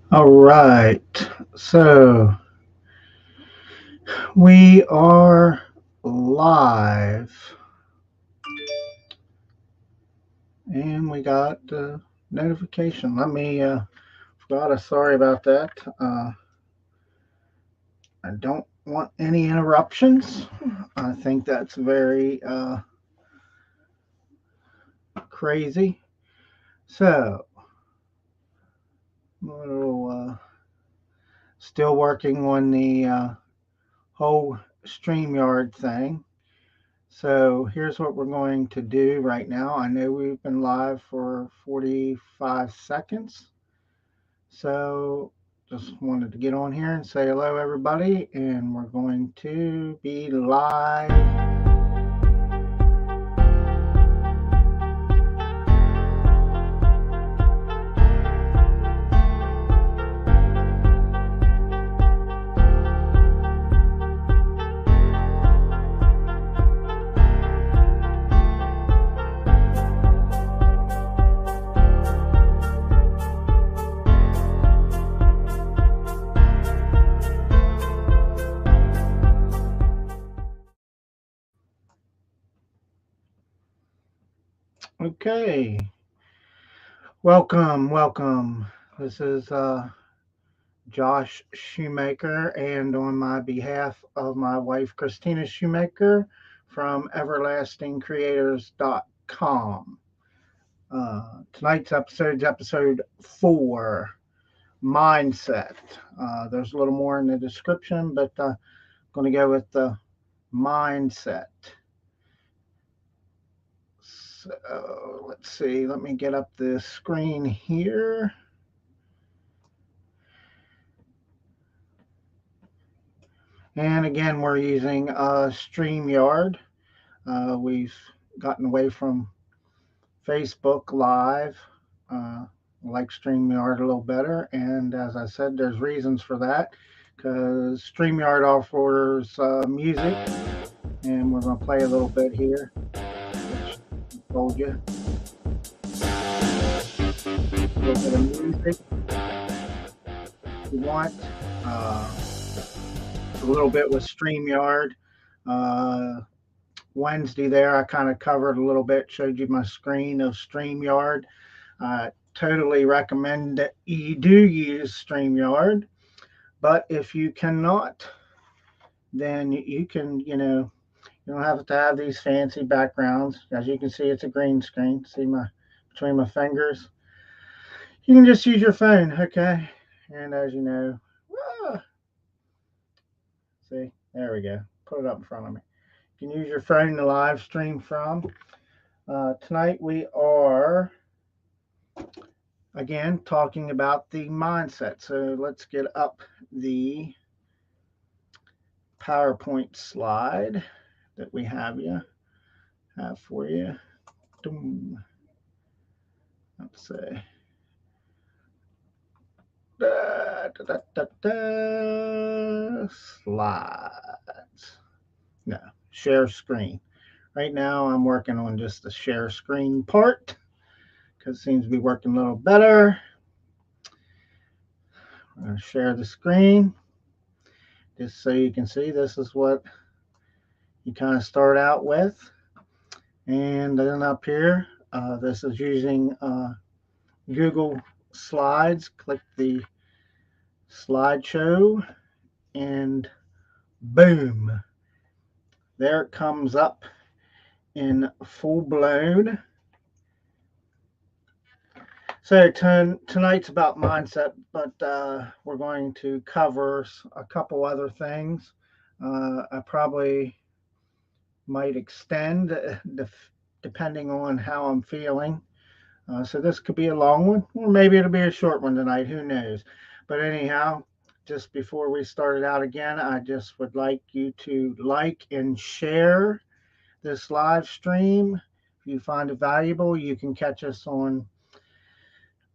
All right. So we are live and we got the notification. Let me, forgot, sorry about that. I don't want any interruptions. I think that's very crazy. So, little, still working on the whole StreamYard thing. So here's what we're going to do right now. I know we've been live for 45 seconds. So just wanted to get on here and say hello, everybody. And we're going to be live. Okay. Welcome. This is Josh Shoemaker, and on my behalf of my wife, Christina Shoemaker from everlastingcreators.com. Tonight's episode is episode 4, Mindset. There's a little more in the description, but I'm going to go with the mindset. So let's see, let me get up the screen here. And again, we're using StreamYard. We've gotten away from Facebook Live. Like StreamYard a little better. And as I said, there's reasons for that because StreamYard offers music, and we're going to play a little bit here, which I told you. A little bit of music if you want. Uh, a little bit with StreamYard. Uh, Wednesday there, I kind of covered a little bit, showed you my screen of StreamYard. I totally recommend that you do use StreamYard. But if you cannot, then you can, you don't have to have these fancy backgrounds. As you can see, it's a green screen. See my between my fingers. You can just use your phone, okay? And as you know, ah, see, there we go. Put it up in front of me. You can use your phone to live stream from. Tonight we are again talking about the mindset. So let's get up the PowerPoint slide that we have for you. Let's see. Slides. No, share screen. Right now, I'm working on just the share screen part because it seems to be working a little better. I'm going to share the screen just so you can see this is what you kind of start out with. And then up here, this is using Google Slides. Click the slideshow and boom, there it comes up in full blown. So tonight's about mindset, but we're going to cover a couple other things. I probably might extend depending on how I'm feeling. So this could be a long one, or maybe it'll be a short one tonight. Who knows? But anyhow, just before we start it out again, I just would like you to like and share this live stream. If you find it valuable, you can catch us on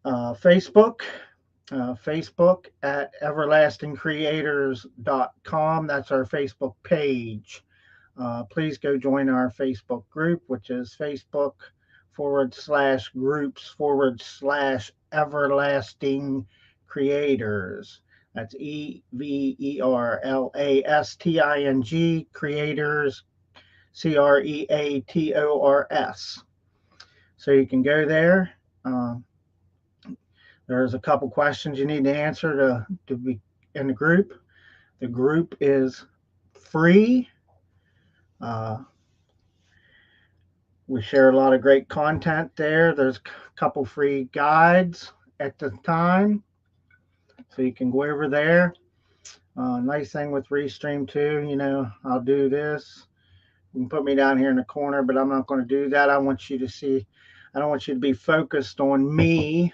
Facebook. Facebook at everlastingcreators.com. That's our Facebook page. Please go join our Facebook group, which is Facebook /groups /everlasting Creators. That's EVERLASTING, Creators, CREATORS. So you can go there. Um, there's a couple questions you need to answer to be in the group. The group is free. Uh, we share a lot of great content there. There's a couple free guides at the time, so you can go over there. Nice thing with Restream too, I'll do this. You can put me down here in the corner, but I'm not going to do that. I want you to see, I don't want you to be focused on me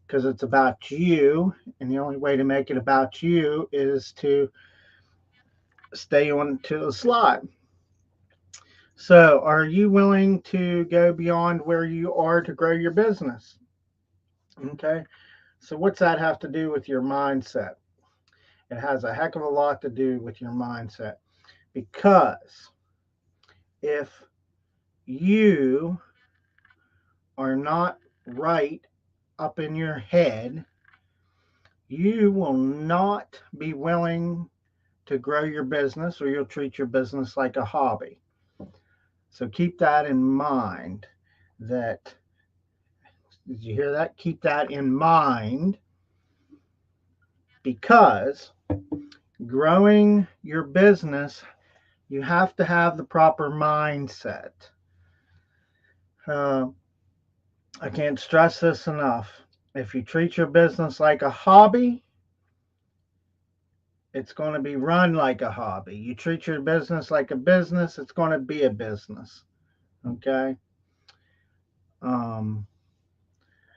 because it's about you. And the only way to make it about you is to stay on to the slide. So, are you willing to go beyond where you are to grow your business? Okay. So, what's that have to do with your mindset? It has a heck of a lot to do with your mindset because if you are not right up in your head, you will not be willing to grow your business, or you'll treat your business like a hobby. So keep that in mind. That, did you hear that? Keep that in mind, because growing your business, you have to have the proper mindset. I can't stress this enough. If you treat your business like a hobby, it's going to be run like a hobby. You treat your business like a business, it's going to be a business. Okay.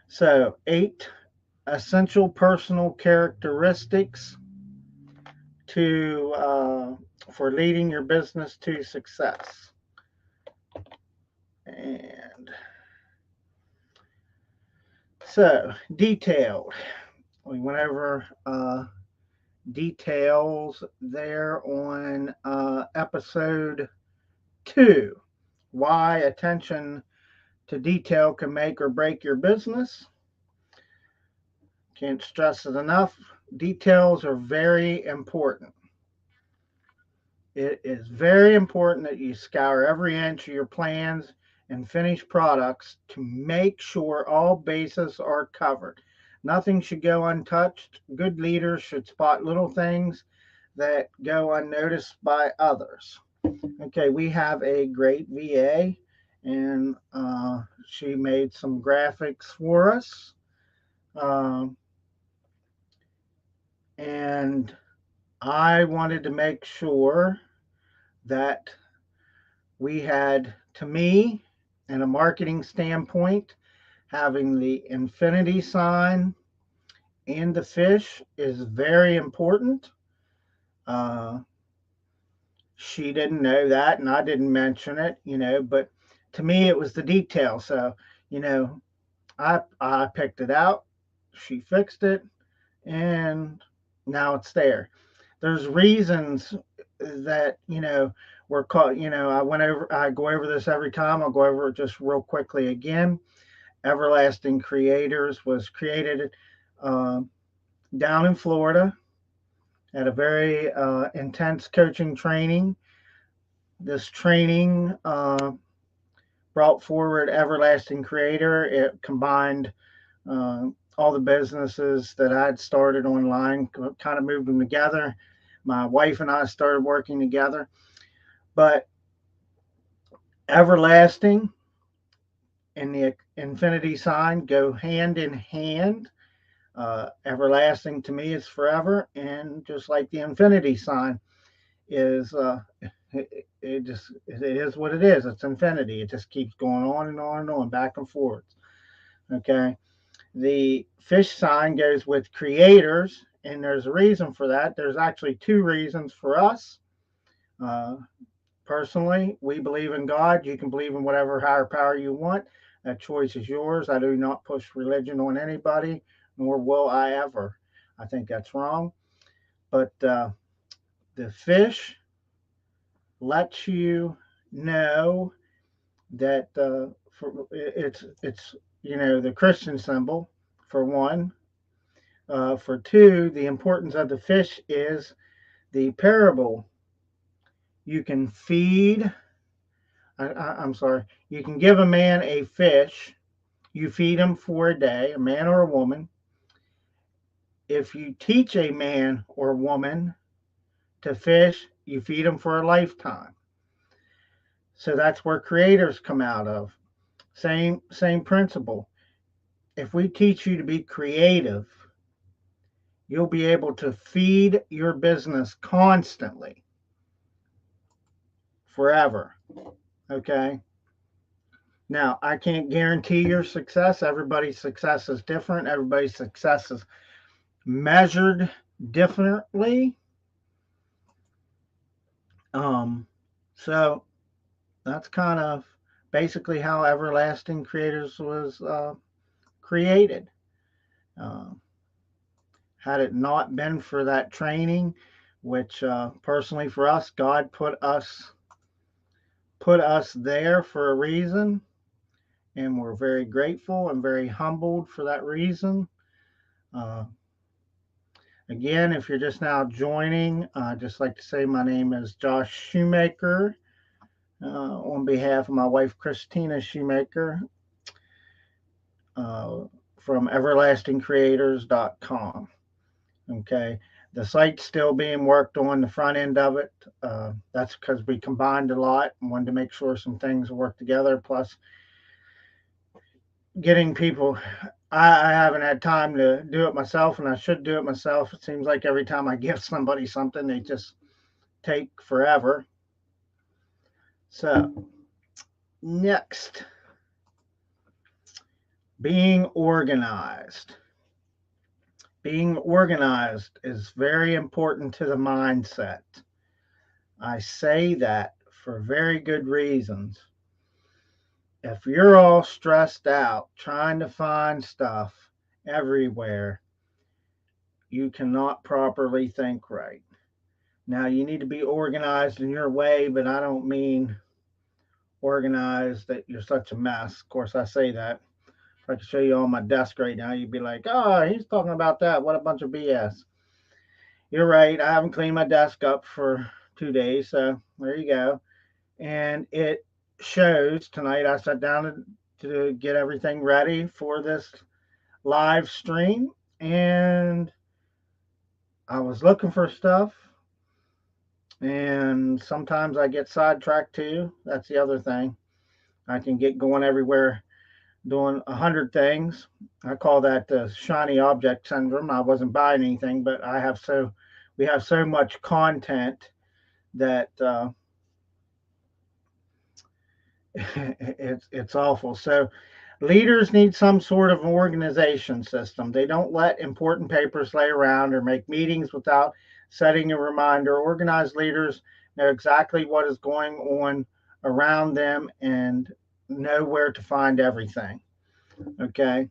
So 8 essential personal characteristics to for leading your business to success. And so detailed. We went over details there on episode 2. Why attention to detail can make or break your business. Can't stress it enough. Details are very important. It is very important that you scour every inch of your plans and finished products to make sure all bases are covered. Nothing should go untouched. Good leaders should spot little things that go unnoticed by others. Okay, we have a great VA, and she made some graphics for us. And I wanted to make sure that we had, to me, in a marketing standpoint, having the infinity sign and the fish is very important. She didn't know that, and I didn't mention it, but to me, it was the detail. So, I picked it out, she fixed it, and now it's there. There's reasons that, we're called, I go over this every time. I'll go over it just real quickly again. Everlasting Creators was created down in Florida at a very intense coaching training. This training brought forward Everlasting Creator. It combined all the businesses that I'd started online, kind of moved them together. My wife and I started working together. But everlasting and the infinity sign go hand in hand. Everlasting to me is forever, and just like the infinity sign is, it is what it is. It's infinity. It just keeps going on and on and on, back and forth. Okay. The fish sign goes with creators, and there's a reason for that. There's actually 2 reasons for us. Personally, we believe in God. You can believe in whatever higher power you want. That choice is yours. I do not push religion on anybody, nor will I ever. I think that's wrong. But the fish lets you know that it's the Christian symbol for one. For 2, the importance of the fish is the parable. You can feed, I'm sorry, you can give a man a fish, you feed him for a day, a man or a woman. If you teach a man or woman to fish, you feed them for a lifetime. So that's where creators come out of. Same principle. If we teach you to be creative, you'll be able to feed your business constantly, forever. Okay? Now, I can't guarantee your success. Everybody's success is different. Everybody's success is measured differently. Um, so that's kind of basically how Everlasting Creators was created. Uh, had it not been for that training, which personally for us, God put us there for a reason, and we're very grateful and very humbled for that reason. Uh, Again, if you're just now joining, I'd just like to say my name is Josh Shoemaker. On behalf of my wife Christina Shoemaker, uh, from everlastingcreators.com. Okay, the site's still being worked on, the front end of it. That's because we combined a lot and wanted to make sure some things work together. Plus, getting people, I haven't had time to do it myself, and I should do it myself. It seems like every time I give somebody something, they just take forever. So, next, being organized. Being organized is very important to the mindset. I say that for very good reasons. If you're all stressed out trying to find stuff everywhere, you cannot properly think right. Now, you need to be organized in your way, but I don't mean organized that you're such a mess. Of course, I say that. If I could show you on my desk right now, you'd be like, oh, he's talking about that. What a bunch of BS. You're right. I haven't cleaned my desk up for 2 days. So there you go. And it shows tonight. I sat down to get everything ready for this live stream, and I was looking for stuff, and sometimes I get sidetracked too. That's the other thing. I can get going everywhere doing 100 things. I call that the shiny object syndrome. I wasn't buying anything, but we have so much content that it's awful. So leaders need some sort of organization system. They don't let important papers lay around or make meetings without setting a reminder. Organized leaders know exactly what is going on around them and know where to find everything. Okay.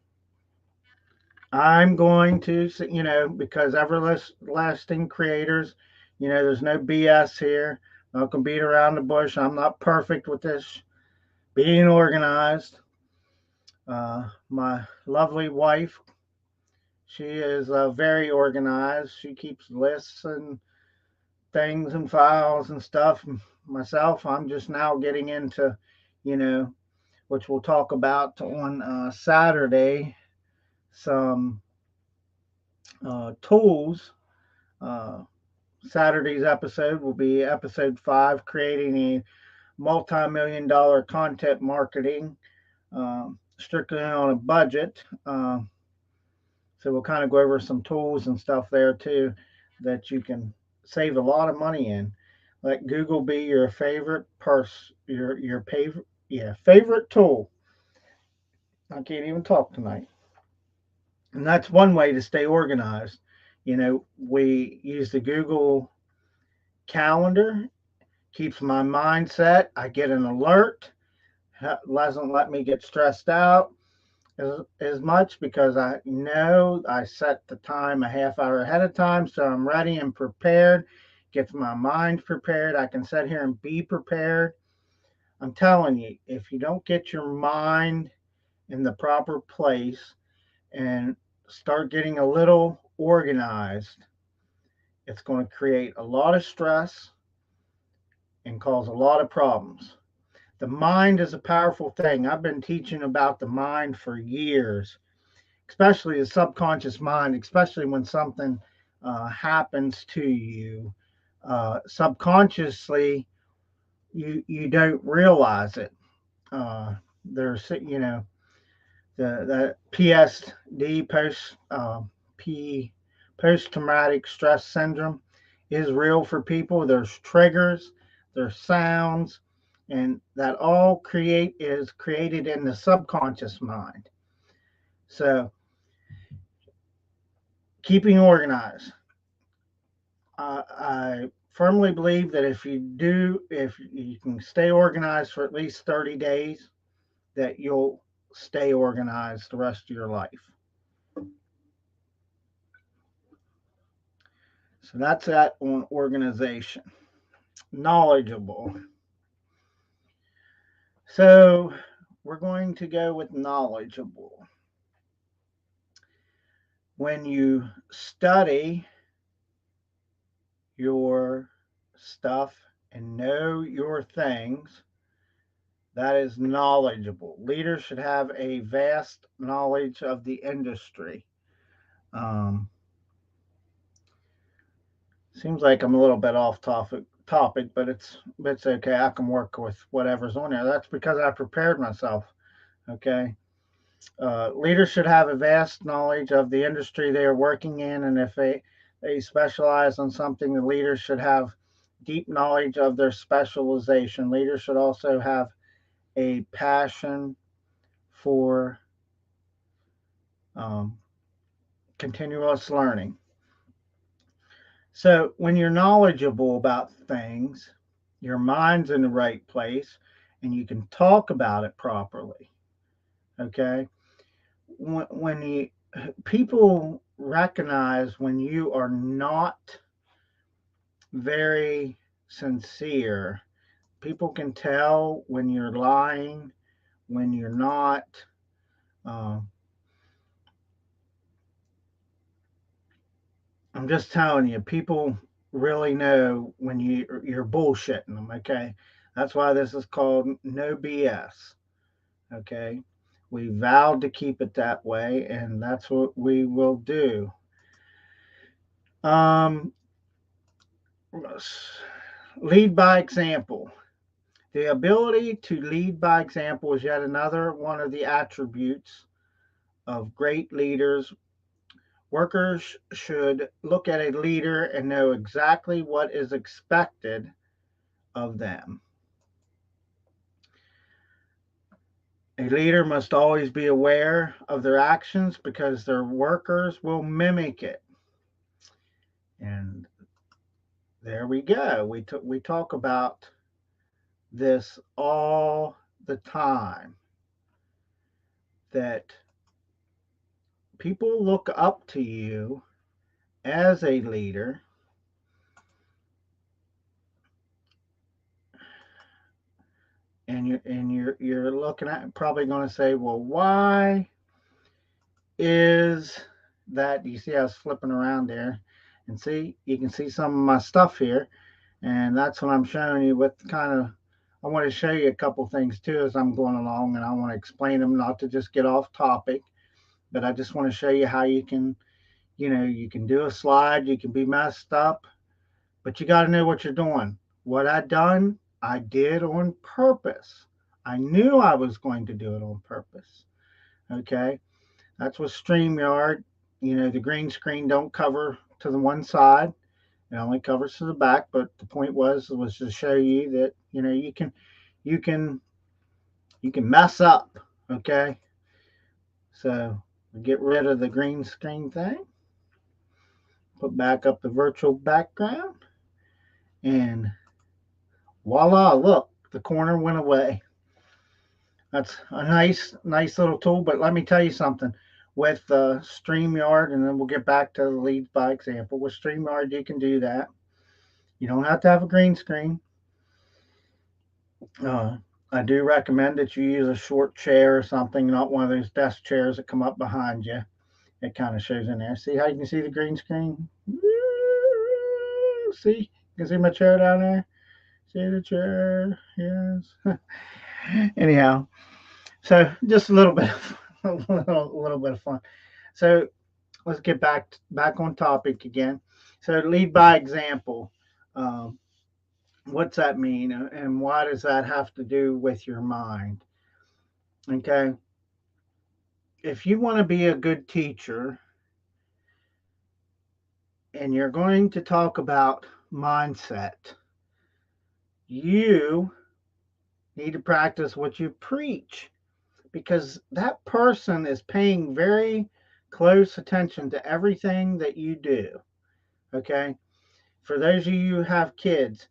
I'm going to, because everlasting creators, there's no BS here. I can beat around the bush. I'm not perfect with this being organized. My lovely wife, she is very organized. She keeps lists and things and files and stuff. Myself, I'm just now getting into, you know, which we'll talk about on Saturday, some tools. Uh, Saturday's episode will be episode 5, creating a multi-million dollar content marketing, strictly on a budget. So we'll kind of go over some tools and stuff there too that you can save a lot of money in. Let Google be your favorite favorite tool. I can't even talk tonight. And that's one way to stay organized. We use the Google Calendar, keeps my mindset. I get an alert, doesn't let me get stressed out as much because I know I set the time a half hour ahead of time, so I'm ready and prepared. Gets my mind prepared. I can sit here and be prepared. I'm telling you, if you don't get your mind in the proper place and start getting a little organized, it's going to create a lot of stress and cause a lot of problems. The mind is a powerful thing. I've been teaching about the mind for years, especially the subconscious mind, especially when something happens to you. Subconsciously, you don't realize it. There's, the PSD, P post traumatic stress syndrome, is real for people. There's triggers, there's sounds, and that all is created in the subconscious mind. So keeping organized. I firmly believe that if you can stay organized for at least 30 days, that you'll stay organized the rest of your life. So that's that on organization. Knowledgeable. So we're going to go with knowledgeable. When you study your stuff and know your things, that is knowledgeable. Leaders should have a vast knowledge of the industry. Um, Seems like I'm a little bit off topic, but it's okay. I can work with whatever's on there. That's because I prepared myself. Okay. Leaders should have a vast knowledge of the industry they are working in, and if they specialize on something, the leaders should have deep knowledge of their specialization. Leaders should also have a passion for um, continuous learning. So when you're knowledgeable about things, your mind's in the right place, and you can talk about it properly. Okay. When you people recognize when you are not very sincere. People can tell when you're lying, when you're not. Uh, I'm just telling you, people really know when you're bullshitting them. Okay, that's why this is called no BS. Okay, we vowed to keep it that way, and that's what we will do. Um, Lead by example. The ability to lead by example is yet another one of the attributes of great leaders. Workers should look at a leader and know exactly what is expected of them. A leader must always be aware of their actions because their workers will mimic it. And there we go. We talk about this all the time, that people look up to you as a leader, and you're looking at, probably going to say, well, why is that? You see I was flipping around there, and see, you can see some of my stuff here, and that's what I'm showing you with kind of. I want to show you a couple things too as I'm going along, and I want to explain them, not to just get off topic, but I just want to show you how you can, you can do a slide, you can be messed up, but you got to know what you're doing. What I did on purpose. I knew I was going to do it on purpose. Okay. That's what StreamYard, the green screen don't cover to the one side. It only covers to the back. But the point was to show you that, you can, you can mess up. Okay. So get rid of the green screen thing, put back up the virtual background, and voila, look, the corner went away. That's a nice little tool. But let me tell you something. With StreamYard, and then we'll get back to the leads by example. With StreamYard, you can do that. You don't have to have a green screen. Uh, I do recommend that you use a short chair or something, not one of those desk chairs that come up behind you. it kind of shows in there. See how you can see the green screen? See? You can see my chair down there? See the chair? Yes. Anyhow, so just a little bit of a little bit of fun. So let's get back on topic again. So lead by example. Um, what's that mean, and why does that have to do with your mind? Okay, if you want to be a good teacher and you're going to talk about mindset, you need to practice what you preach because that person is paying very close attention to everything that you do. Okay, for those of you who have kids,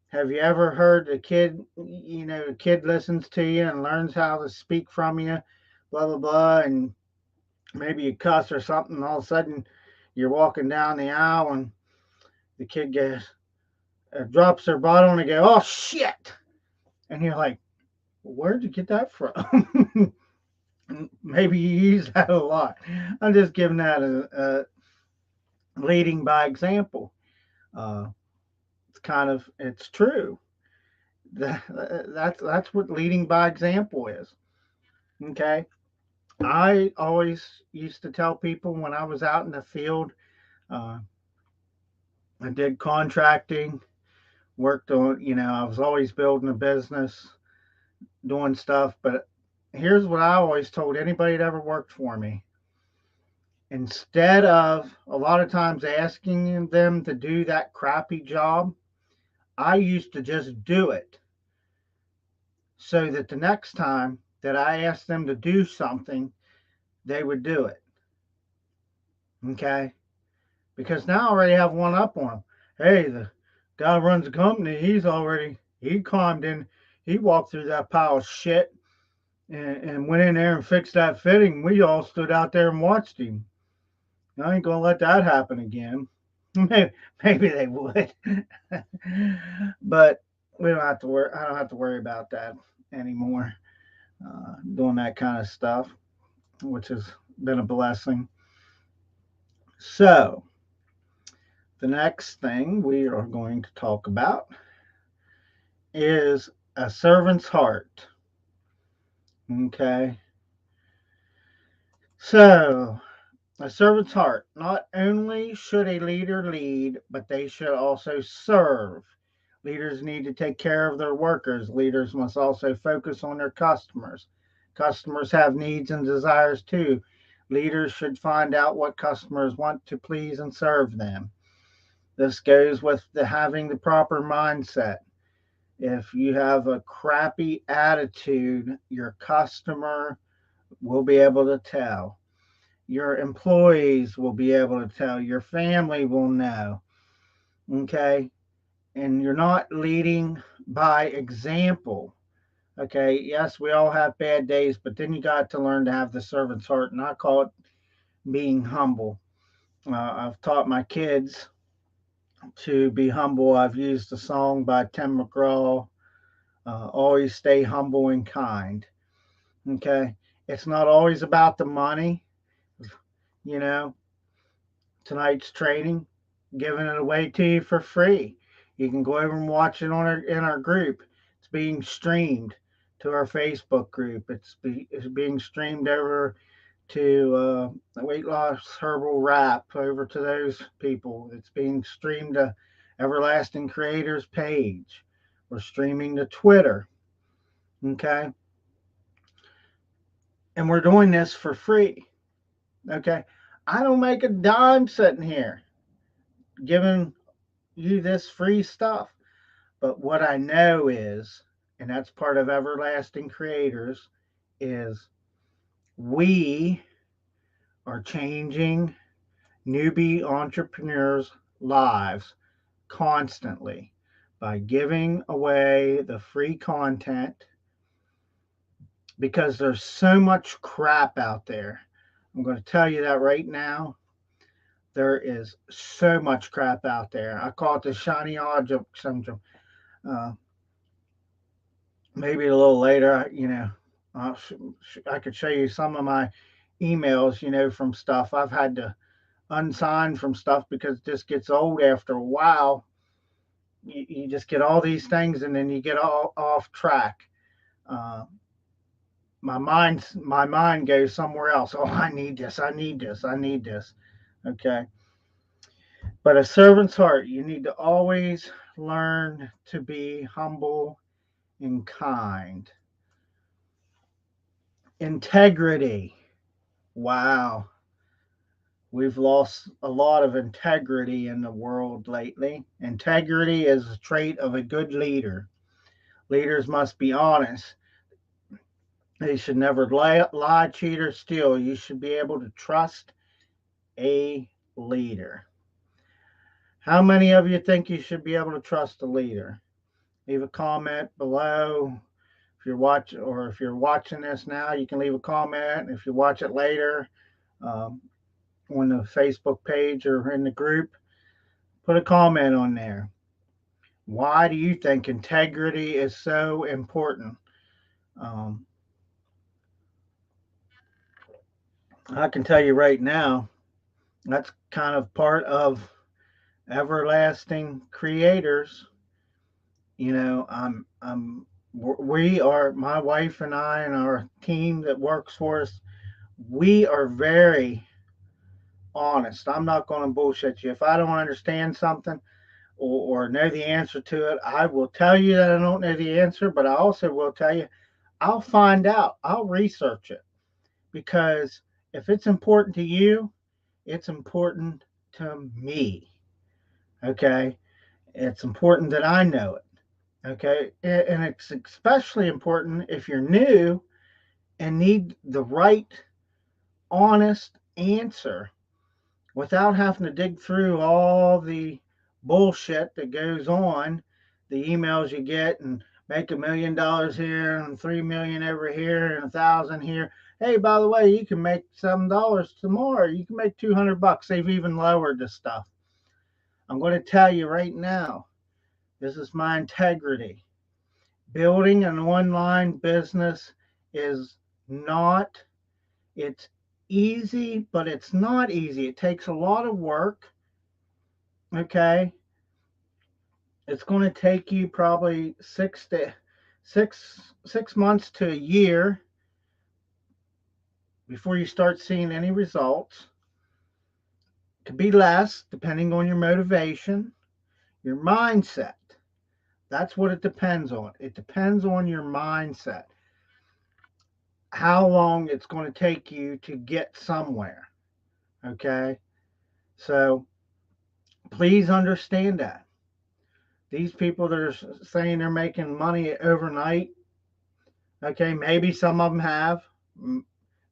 have you ever heard a kid, a kid listens to you and learns how to speak from you, blah, blah, blah, and maybe you cuss or something, and all of a sudden you're walking down the aisle and the kid drops their bottle and they go, oh shit. And you're like, where'd you get that from? Maybe you use that a lot. I'm just giving that a leading by example. Uh, it's true. That's what leading by example is. Okay. I always used to tell people when I was out in the field, uh, I did contracting, worked on, I was always building a business, doing stuff. But here's what I always told anybody that ever worked for me. Instead of a lot of times asking them to do that crappy job, I used to just do it so that the next time that I asked them to do something, they would do it. Okay? Because now I already have one up on them. Hey, the guy who runs the company, he climbed in, he walked through that pile of shit and went in there and fixed that fitting. We all stood out there and watched him. I ain't gonna let that happen again. Maybe they would, but we don't have to worry. I don't have to worry about that anymore. Doing that kind of stuff, which has been a blessing. So, the next thing we are going to talk about is a servant's heart. Okay. So, a servant's heart. Not only should a leader lead, but they should also serve. Leaders need to take care of their workers. Leaders must also focus on their customers. Customers have needs and desires too. Leaders should find out what customers want to please and serve them. This goes with having the proper mindset. If you have a crappy attitude, your customer will be able to tell. Your employees will be able to tell. Your family will know. Okay. And you're not leading by example. Okay. Yes, we all have bad days, but then you got to learn to have the servant's heart. And I call it being humble. I've taught my kids to be humble. I've used a song by Tim McGraw, always stay humble and kind. Okay. It's not always about the money. You know, tonight's training, giving it away to you for free. You can go over and watch it in our group. It's being streamed to our Facebook group. It's being streamed over to Weight Loss Herbal Wrap, over to those people. It's being streamed to Everlasting Creators page. We're streaming to Twitter. Okay. And we're doing this for free. Okay. I don't make a dime sitting here giving you this free stuff. But what I know is, and that's part of Everlasting Creators, is we are changing newbie entrepreneurs' lives constantly by giving away the free content because there's so much crap out there. I'm going to tell you that right now. There is so much crap out there. I call it the shiny object syndrome. Uh, Maybe a little later, I could show you some of my emails, from stuff. I've had to unsign from stuff because it just gets old after a while. You just get all these things and then you get all off track. Uh, my mind goes somewhere else. Oh, I need this. I need this. I need this. Okay. But a servant's heart, you need to always learn to be humble and kind. Integrity. Wow. We've lost a lot of integrity in the world lately. Integrity is a trait of a good leader. Leaders must be honest. They should never lie, cheat, or steal. You should be able to trust a leader. How many of you think you should be able to trust a leader? Leave a comment below. If you're watching this now, you can leave a comment. If you watch it later, um, on the Facebook page or in the group, put a comment on there. Why do you think integrity is so important? Um, I can tell you right now, that's kind of part of everlasting creators. We are, my wife and I and our team that works for us, we are very honest. I'm not going to bullshit you. If I don't understand something or know the answer to it, I will tell you that I don't know the answer, but I also will tell you I'll find out. I'll research it because if it's important to you, it's important to me. Okay. It's important that I know it. Okay. And it's especially important if you're new and need the right, honest answer without having to dig through all the bullshit that goes on, the emails you get and make $1 million here and 3 million over here and 1,000 here. Hey, by the way, you can make $7 tomorrow. You can make $200. They've even lowered the stuff. I'm going to tell you right now, this is my integrity. Building an online business is not, it's easy, but it's not easy. It takes a lot of work. Okay. It's going to take you probably 6 months to a year before you start seeing any results. It could be less depending on your motivation, your mindset. That's what it depends on. It depends on your mindset, how long it's going to take you to get somewhere. Okay. So please understand that. These people that are saying they're making money overnight, okay, maybe some of them have.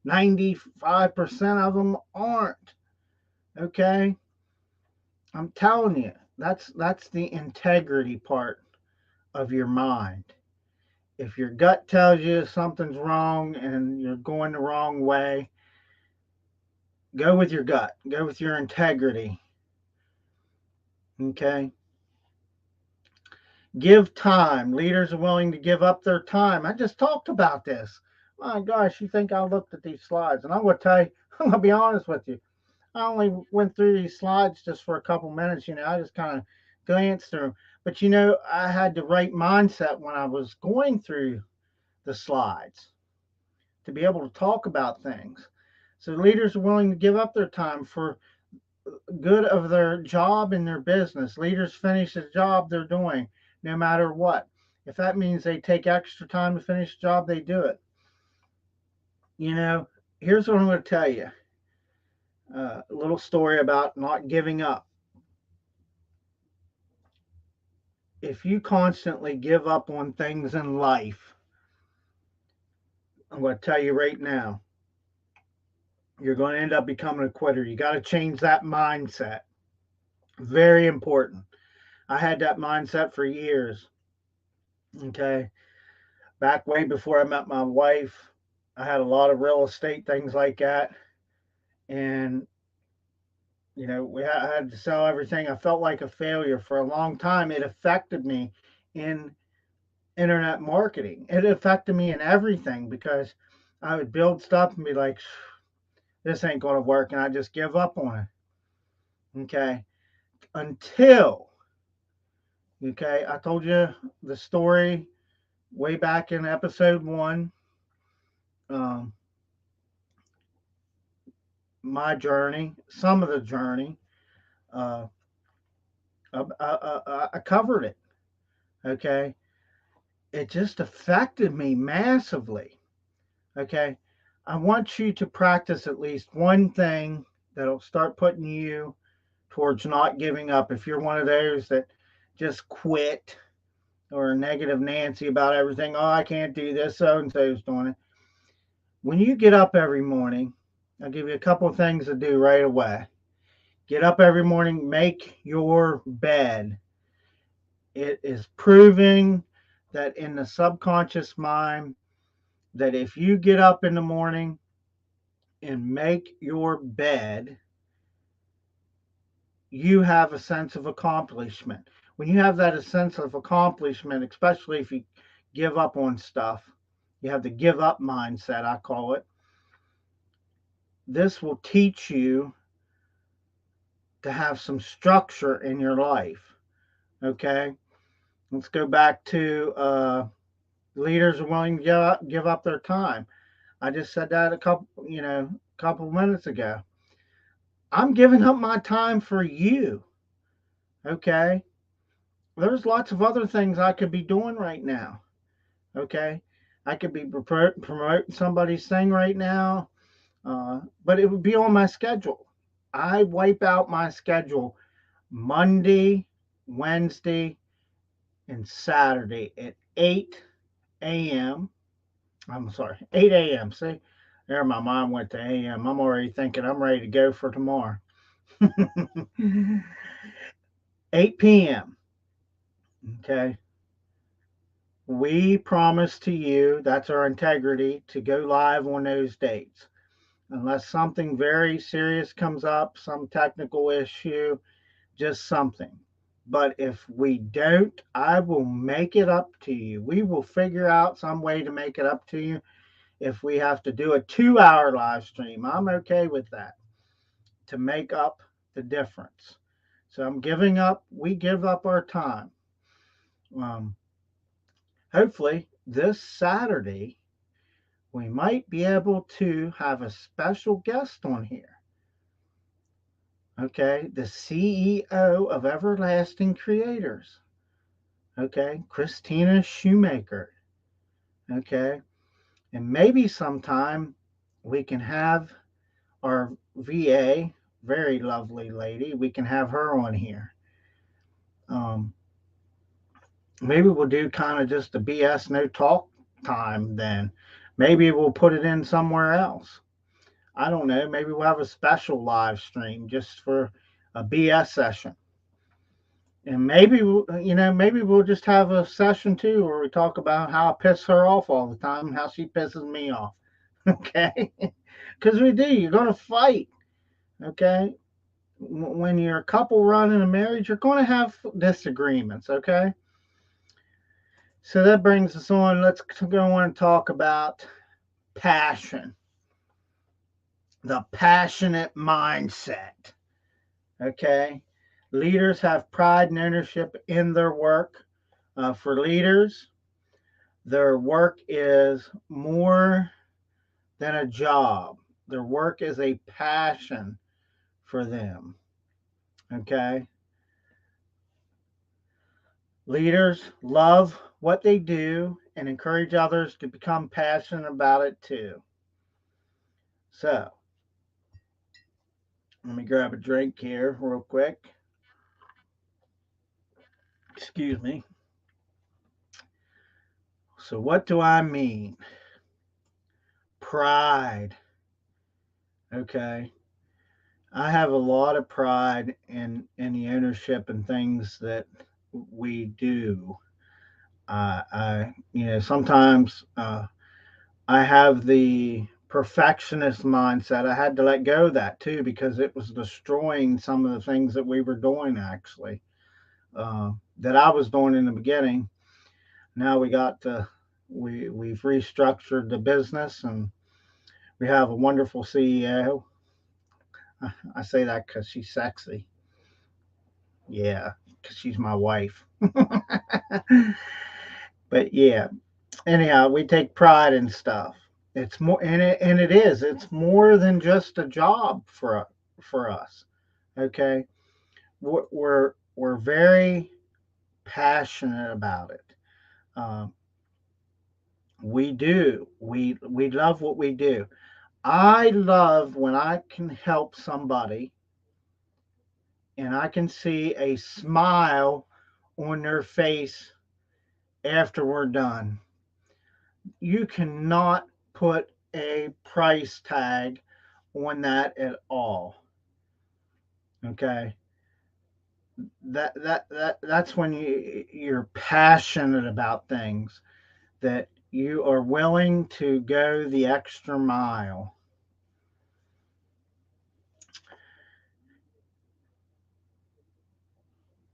95% of them aren't. Okay. I'm telling you, that's the integrity part of your mind. If your gut tells you something's wrong and you're going the wrong way, go with your gut. Go with your integrity. Okay. Give time. Leaders are willing to give up their time. I just talked about this. My gosh, you think I looked at these slides? And I'm going to tell you, I'm going to be honest with you. I only went through these slides just for a couple minutes. I just kind of glanced through them. But I had the right mindset when I was going through the slides to be able to talk about things. So leaders are willing to give up their time for good of their job and their business. Leaders finish the job they're doing no matter what. If that means they take extra time to finish the job, they do it. Here's what I'm going to tell you. A little story about not giving up. If you constantly give up on things in life, I'm going to tell you right now, you're going to end up becoming a quitter. You got to change that mindset. Very important. I had that mindset for years. Okay. Back way before I met my wife, I had a lot of real estate, things like that. And, I had to sell everything. I felt like a failure for a long time. It affected me in internet marketing. It affected me in everything because I would build stuff and be like, this ain't going to work, and I just give up on it. Okay. Until, okay, I told you the story way back in episode one, um, my journey, some of the journey. Uh, I covered it. Okay. It just affected me massively. Okay. I want you to practice at least one thing that'll start putting you towards not giving up. If you're one of those that just quit or negative Nancy about everything, oh, I can't do this, so and so's doing it. When you get up every morning, I'll give you a couple of things to do right away. Get up every morning, make your bed. It is proving that in the subconscious mind, that if you get up in the morning and make your bed, you have a sense of accomplishment. When you have that a sense of accomplishment, especially if you give up on stuff, you have the give up mindset, I call it. This will teach you to have some structure in your life. Okay, let's go back to leaders are willing to give up their time. I just said that a couple minutes ago. I'm giving up my time for you. Okay, there's lots of other things I could be doing right now. Okay, I could be promoting somebody's thing right now, but it would be on my schedule. I wipe out my schedule Monday, Wednesday, and Saturday at 8 a.m. I'm sorry, 8 a.m. See, there my mind went to a.m. I'm already thinking I'm ready to go for tomorrow. 8 p.m. Okay. We promise to you, that's our integrity, to go live on those dates. Unless something very serious comes up, some technical issue, just something. But if we don't, I will make it up to you. We will figure out some way to make it up to you. If we have to do a 2 hour live stream, I'm okay with that to make up the difference. So we give up our time. Um, Hopefully, this Saturday, we might be able to have a special guest on here. Okay, the CEO of Everlasting Creators. Okay, Christina Shoemaker. Okay, and maybe sometime we can have our VA, very lovely lady, we can have her on here. Um, Maybe we'll do kind of just a BS no talk time then. Maybe we'll put it in somewhere else. I don't know. Maybe we'll have a special live stream just for a BS session. And maybe we'll just have a session too where we talk about how I piss her off all the time and how she pisses me off. Okay? Because we do. You're going to fight. Okay? When you're a couple running a marriage, you're going to have disagreements. Okay? So that brings us on. Let's go on and talk about passion, the passionate mindset. Okay. Leaders have pride and ownership in their work. For leaders, their work is more than a job, their work is a passion for them. Okay. Leaders love what they do and encourage others to become passionate about it too. So, let me grab a drink here real quick. Excuse me. So, what do I mean? Pride. Okay. I have a lot of pride in the ownership and things that we do. Sometimes I have the perfectionist mindset. I had to let go of that too because it was destroying some of the things that we were doing actually, that I was doing in the beginning. Now we've restructured the business and we have a wonderful CEO. I say that because she's sexy. Yeah, because she's my wife. But yeah, anyhow, we take pride in stuff. It's more, and it is. It's more than just a job for us. Okay, we're very passionate about it. Um, we do. We love what we do. I love when I can help somebody and I can see a smile on their face after we're done. You cannot put a price tag on that at all. Okay. That's when you're passionate about things, that you are willing to go the extra mile.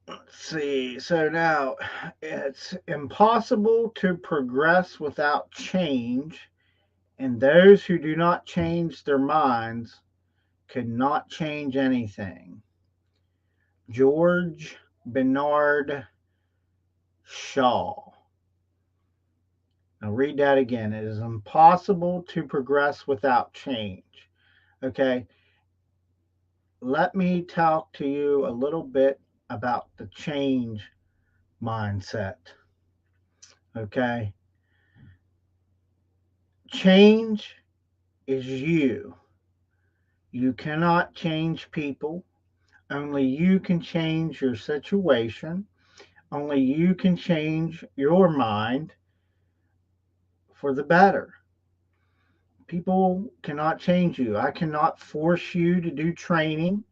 Let's see. So now it's impossible to progress without change, and those who do not change their minds could not change anything. George Bernard Shaw. Now read that again. It is impossible to progress without change. Okay, let me talk to you a little bit about the change mindset. Okay, change is you. You cannot change people. Only you can change your situation. Only you can change your mind for the better. People cannot change you. I cannot force you to do training.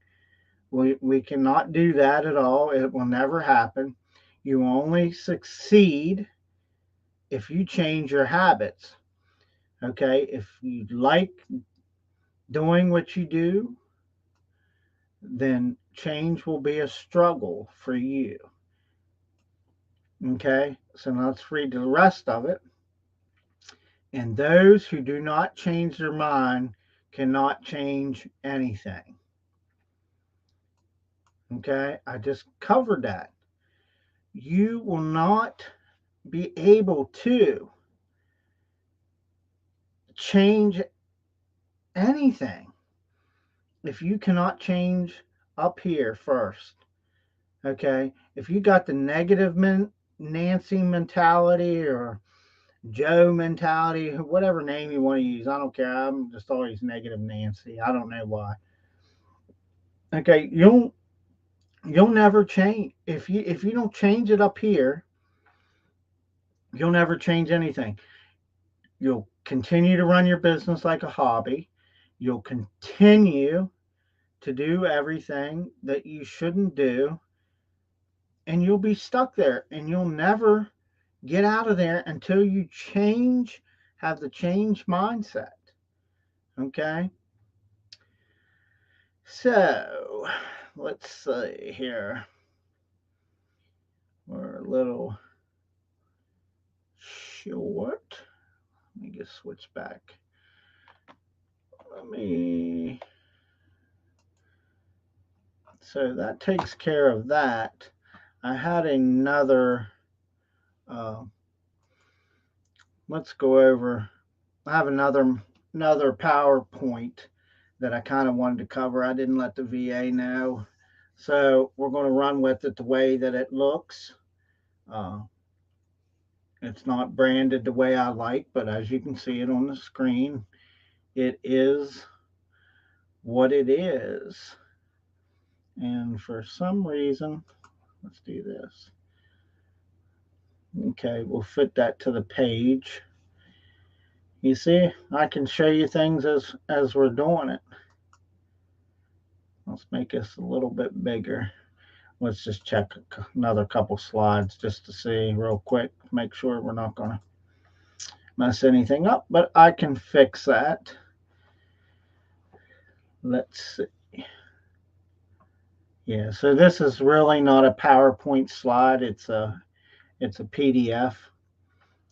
We cannot do that at all. It will never happen. You only succeed if you change your habits. Okay. If you like doing what you do, then change will be a struggle for you. Okay. So now let's read the rest of it. And those who do not change their mind cannot change anything. Okay. I just covered that. You will not be able to change anything if you cannot change up here first. Okay. If you got the negative Nancy mentality or Joe mentality, whatever name you want to use, I don't care. I'm just always negative Nancy. I don't know why. Okay. You'll never change if you don't change it up here. You'll never change anything. You'll continue to run your business like a hobby. You'll continue to do everything that you shouldn't do, and you'll be stuck there and you'll never get out of there until you change, have the change mindset. Okay. So let's see here. We're a little short. Let me just switch back. Let me. So that takes care of that. I had another. Uh, let's go over. I have another PowerPoint that I kind of wanted to cover. I didn't let the VA know, so we're going to run with it the way that it looks. Uh, it's not branded the way I like, but as you can see it on the screen, it is what it is. And for some reason, let's do this. Okay, we'll fit that to the page. You see, I can show you things as we're doing it. Let's make this a little bit bigger. Let's just check another couple slides just to see real quick, make sure we're not going to mess anything up, but I can fix that. Let's see. Yeah, so this is really not a PowerPoint slide. It's a PDF.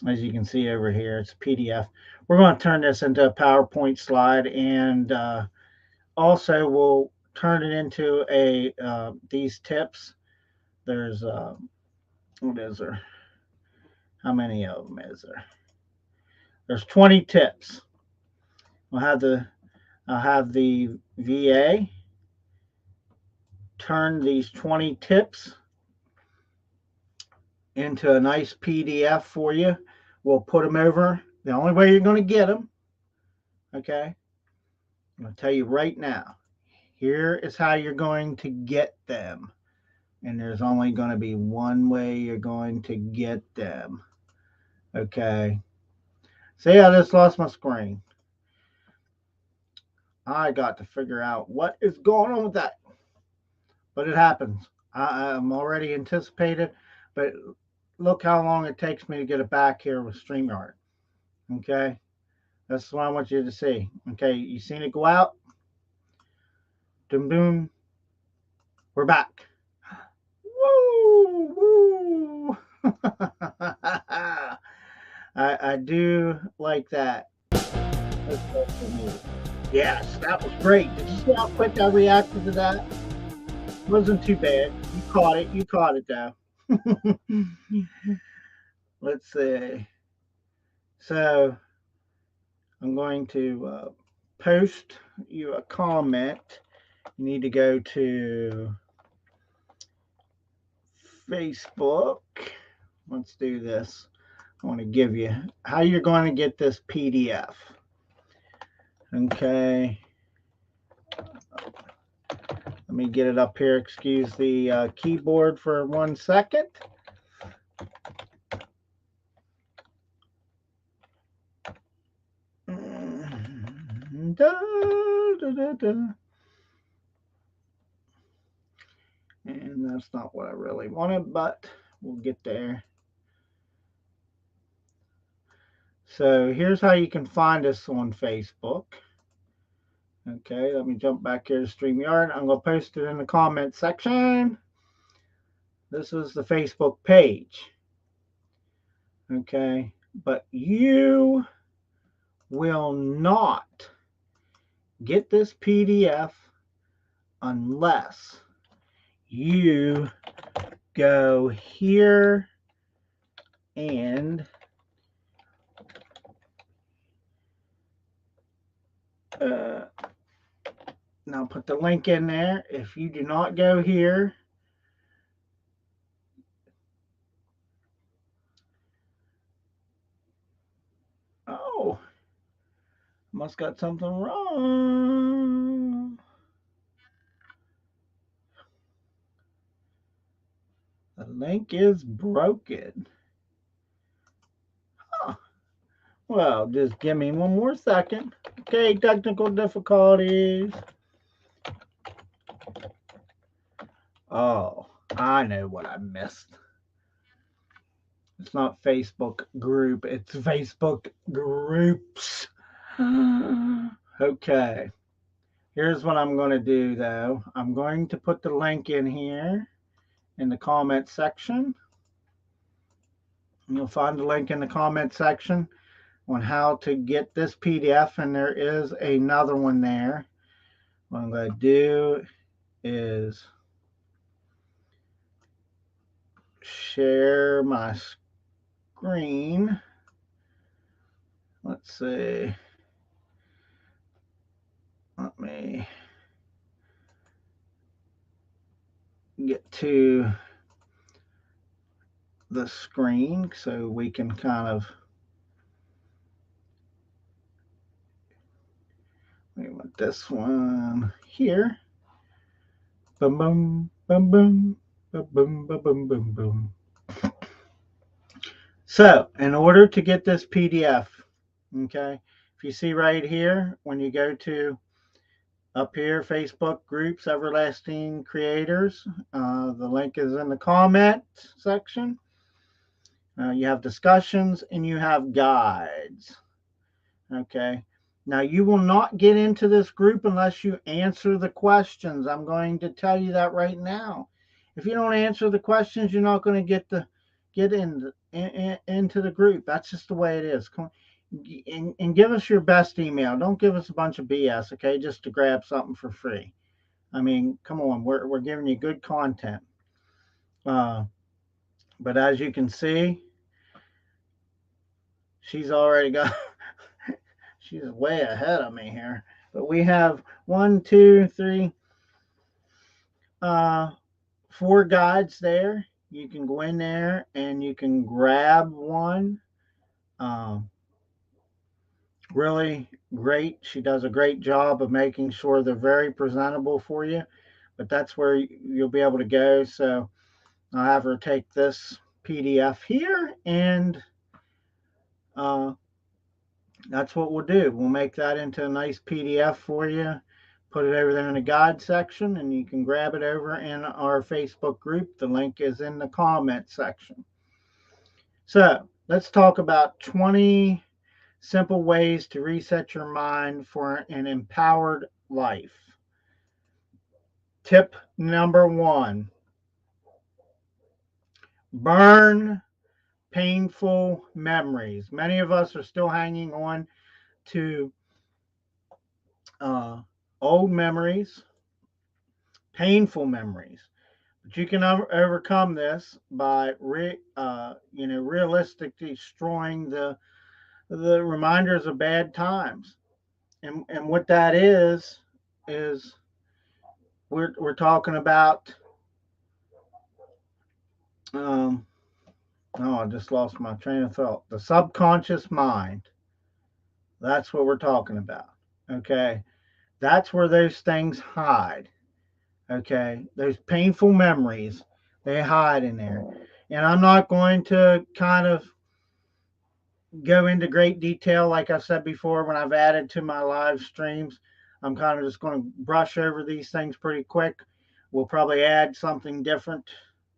As you can see over here, it's a PDF. We're going to turn this into a PowerPoint slide, and also will turn it into a these tips. There's what is there? How many of them is there? There's 20 tips. I'll have the VA turn these 20 tips into a nice PDF for you. We'll put them over. The only way you're going to get them, okay? I'm going to tell you right now. Here is how you're going to get them. And there's only going to be one way you're going to get them. Okay. See, I just lost my screen. I got to figure out what is going on with that. But it happens. I'm already anticipated. But look how long it takes me to get it back here with StreamYard. Okay. That's what I want you to see. Okay. You seen it go out? Boom, boom. We're back. Woo! Woo! I do like that. Yes, that was great. Did you see how quick I reacted to that? Wasn't too bad. You caught it. You caught it, though. Let's see. So I'm going to post you a comment. You need to go to Facebook. Let's do this. I want to give you how you're going to get this PDF. Okay. Let me get it up here. Excuse the keyboard for 1 second. Da, da, da, da. And that's not what I really wanted, but we'll get there. So here's how you can find us on Facebook. Okay, let me jump back here to StreamYard. I'm going to post it in the comment section. This is the Facebook page. Okay, but you will not get this PDF unless you go here and now put the link in there. If you do not go here, oh, must got something wrong. The link is broken. Huh. Well, just give me 1 more second. Okay, technical difficulties. Oh, I know what I missed. It's not Facebook group, it's Facebook groups. Okay. Here's what I'm going to do, though. I'm going to put the link in here in the comment section. You'll find the link in the comment section on how to get this PDF, and there is another one there. What I'm going to do is share my screen. Let's see. Let me get to the screen so we can kind of we want this one here. Boom, boom, boom, boom, boom, boom, boom, boom, boom, boom. So, in order to get this PDF, okay, if you see right here, when you go to up here, Facebook groups, Everlasting Creators, the link is in the comment section. You have discussions and you have guides. Okay. Now, you will not get into this group unless you answer the questions. I'm going to tell you that right now. If you don't answer the questions, you're not going to get into the group. That's just the way it is. and give us your best email. Don't give us a bunch of BS, okay? Just to grab something for free. I mean, come on, we're giving you good content. Uh, but as you can see, she's already got, she's way ahead of me here. But we have one, two, three, uh, four guides there. You can go in there and you can grab one. Um, really great. She does a great job of making sure they're very presentable for you. But that's where you'll be able to go. So I'll have her take this PDF here, and uh, that's what we'll do. We'll make that into a nice PDF for you, put it over there in the guide section, and you can grab it over in our Facebook group. The link is in the comment section. So let's talk about 20 simple ways to reset your mind for an empowered life. Tip number 1: burn painful memories. Many of us are still hanging on to uh, old memories, painful memories. But you can overcome this by realistically destroying the reminders of bad times. And what that is we're talking about. Um, oh, I just lost my train of thought. The subconscious mind. That's what we're talking about. Okay, that's where those things hide. Okay, those painful memories, they hide in there. And I'm not going to kind of go into great detail like I said before when I've added to my live streams. I'm kind of just going to brush over these things pretty quick. We'll probably add something different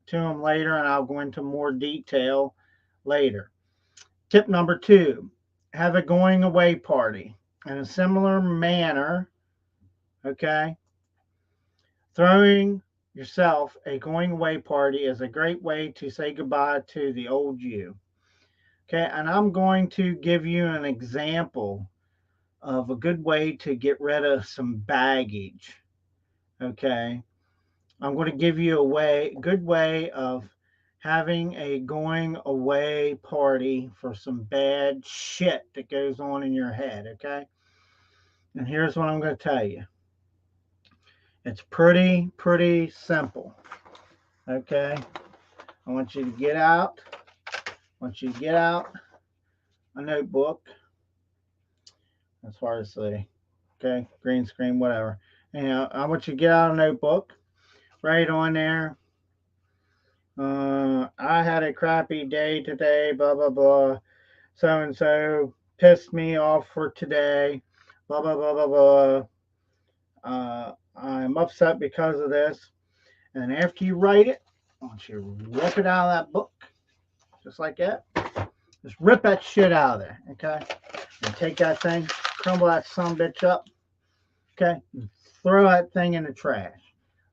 to them later, and I'll go into more detail later. Tip number 2: have a going away party. In a similar manner, okay, throwing yourself a going away party is a great way to say goodbye to the old you. Okay, and I'm going to give you an example of a good way to get rid of some baggage. Okay, I'm going to give you good way of having a going away party for some bad shit that goes on in your head. Okay, and here's what I'm going to tell you. It's pretty simple. Okay, I want you to get out. I want you to get out a notebook. As far as the green screen, whatever. And I want you to get out a notebook. Right on there. I had a crappy day today. Blah blah blah. So and so pissed me off for today. Blah blah blah blah blah. I'm upset because of this. And after you write it, I want you to rip it out of that book, just like that. Just rip that shit out of there, okay? And take that thing, crumble that son bitch up, okay? And throw that thing in the trash.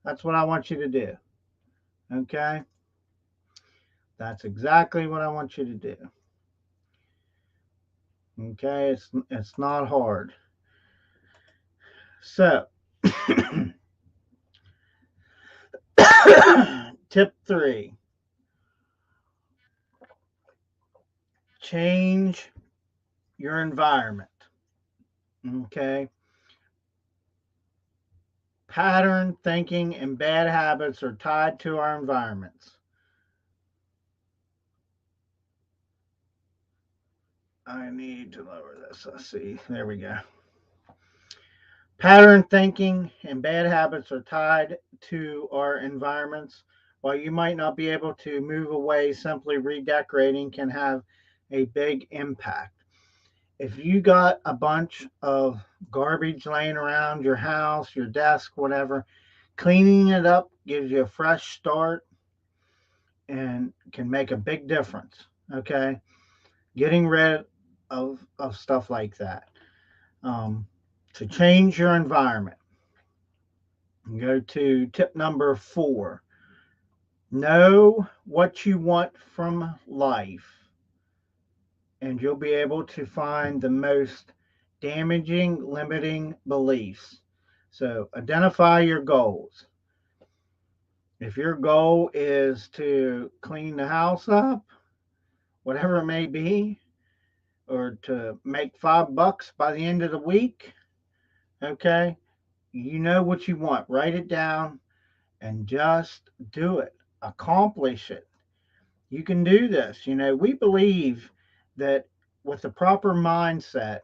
That's what I want you to do, okay? That's exactly what I want you to do. Okay, it's not hard. So, tip 3: change your environment. Okay, pattern thinking and bad habits are tied to our environments. I need to lower this. Let's see. There we go. Pattern thinking and bad habits are tied to our environments. While you might not be able to move away, simply redecorating can have a big impact. If you got a bunch of garbage laying around your house, your desk, whatever, cleaning it up gives you a fresh start and can make a big difference. Okay, getting rid of stuff like that. To change your environment, go to tip number 4: know what you want from life. and you'll be able to find the most damaging, limiting beliefs. So identify your goals. If your goal is to clean the house up, whatever it may be, or to make $5 by the end of the week, okay, you know what you want. Write it down and just do it. Accomplish it. You can do this. We believe that with the proper mindset,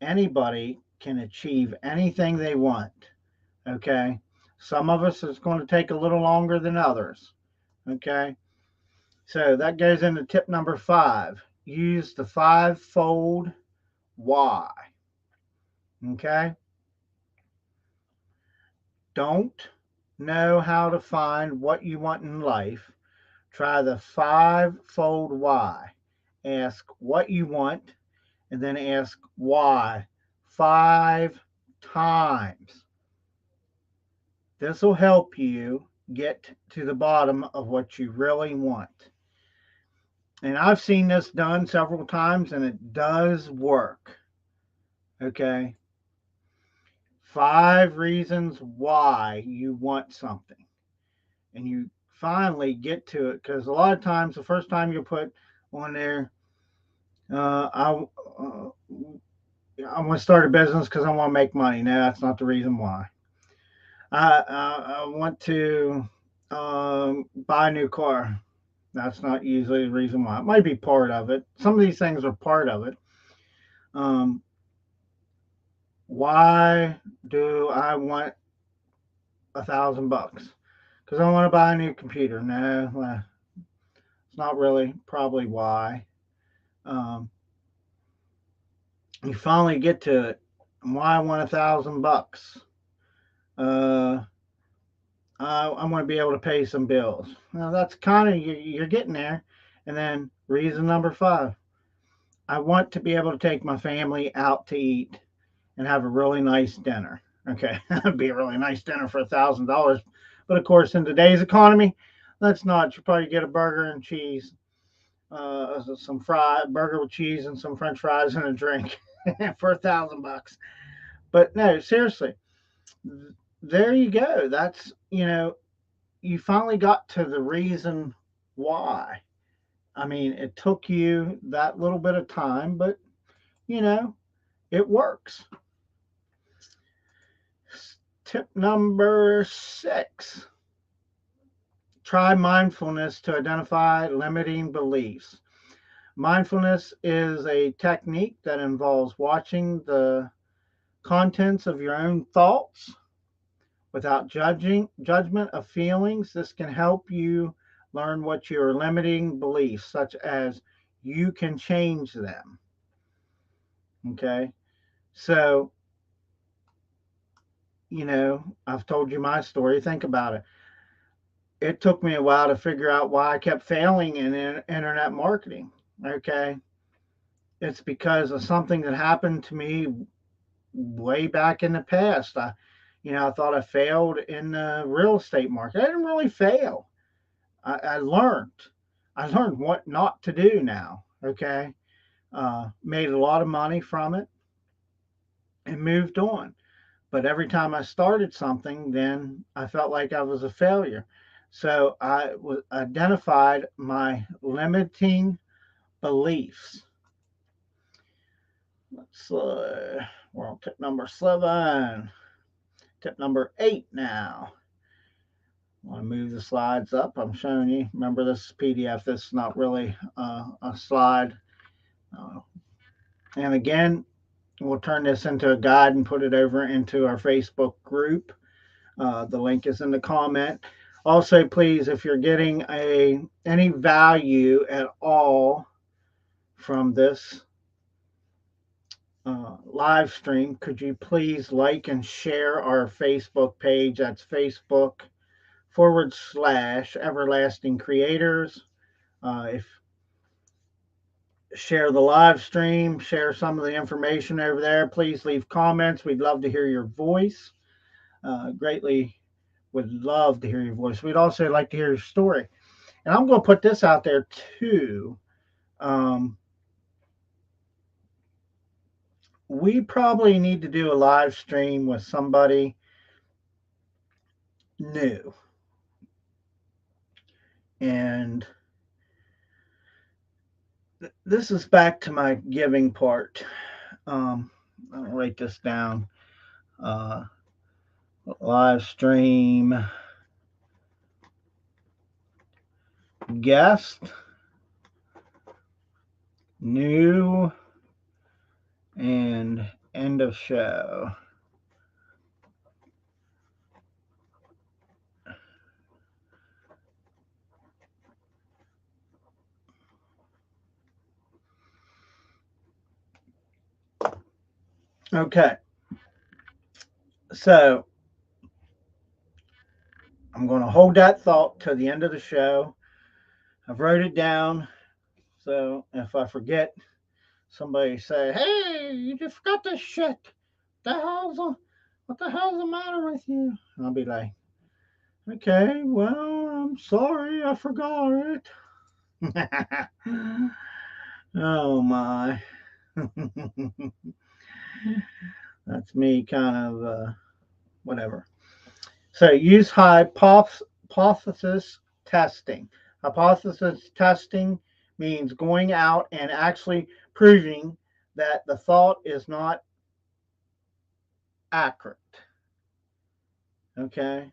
anybody can achieve anything they want. Okay. Some of us it's going to take a little longer than others. Okay. So that goes into tip number 5. Use the fivefold why. Okay. Don't know how to find what you want in life. Try the fivefold why. Ask what you want and then ask why 5 times. This will help you get to the bottom of what you really want. And I've seen this done several times and it does work. Okay. 5 reasons why you want something. And you finally get to it because a lot of times the first time you put on there, uh, I, uh, I want to start a business because I want to make money. No, that's not the reason why. I want to buy a new car. That's not usually the reason why. It might be part of it. Some of these things are part of it. Um, why do I want $1,000? Because I want to buy a new computer. No, it's not really probably why. Um, you finally get to it. Why I want $1,000? Uh, I want to be able to pay some bills. Now that's kind of you're getting there. And then reason number 5, I want to be able to take my family out to eat and have a really nice dinner. Okay, that'd be a really nice dinner for $1,000. But of course, in today's economy, that's not. You probably get a burger and cheese, some burger with cheese and some French fries and a drink for $1,000. But no, seriously, there you go. That's you finally got to the reason why. I mean, it took you that little bit of time, but you know, it works. Tip number 6, try mindfulness to identify limiting beliefs. Mindfulness is a technique that involves watching the contents of your own thoughts without judgment of feelings. This can help you learn what your limiting beliefs, such as you can change them. Okay. So, I've told you my story. Think about it. It took me a while to figure out why I kept failing in internet marketing. Okay. It's because of something that happened to me way back in the past. I thought I failed in the real estate market. I didn't really fail. I learned. I learned what not to do now. Okay. Made a lot of money from it and moved on. But every time I started something, then I felt like I was a failure. So I identified my limiting beliefs. We're on tip number 7. Tip number 8 now. I want to move the slides up. I'm showing you. Remember, this is PDF. This is not really a slide. Uh, and again, we'll turn this into a guide and put it over into our Facebook group. The link is in the comment. Also, please, if you're getting any value at all from this live stream, could you please like and share our Facebook page? That's Facebook.com/Everlasting Creators. If share the live stream, share some of the information over there. Please leave comments. We'd love to hear your voice. Greatly would love to hear your voice. We'd also like to hear your story. And I'm going to put this out there too. we probably need to do a live stream with somebody new. And this is back to my giving part. I'll write this down. Uh, Live stream guest, new, and end of show. Okay, so I'm going to hold that thought to the end of the show. I've wrote it down, so if I forget, somebody say, "Hey, you just forgot this shit. What the hell's the matter with you?" And I'll be like, "Okay, well, I'm sorry, I forgot it." Oh my. That's me kind of whatever. So use hypothesis testing. Hypothesis testing means going out and actually proving that the thought is not accurate. Okay?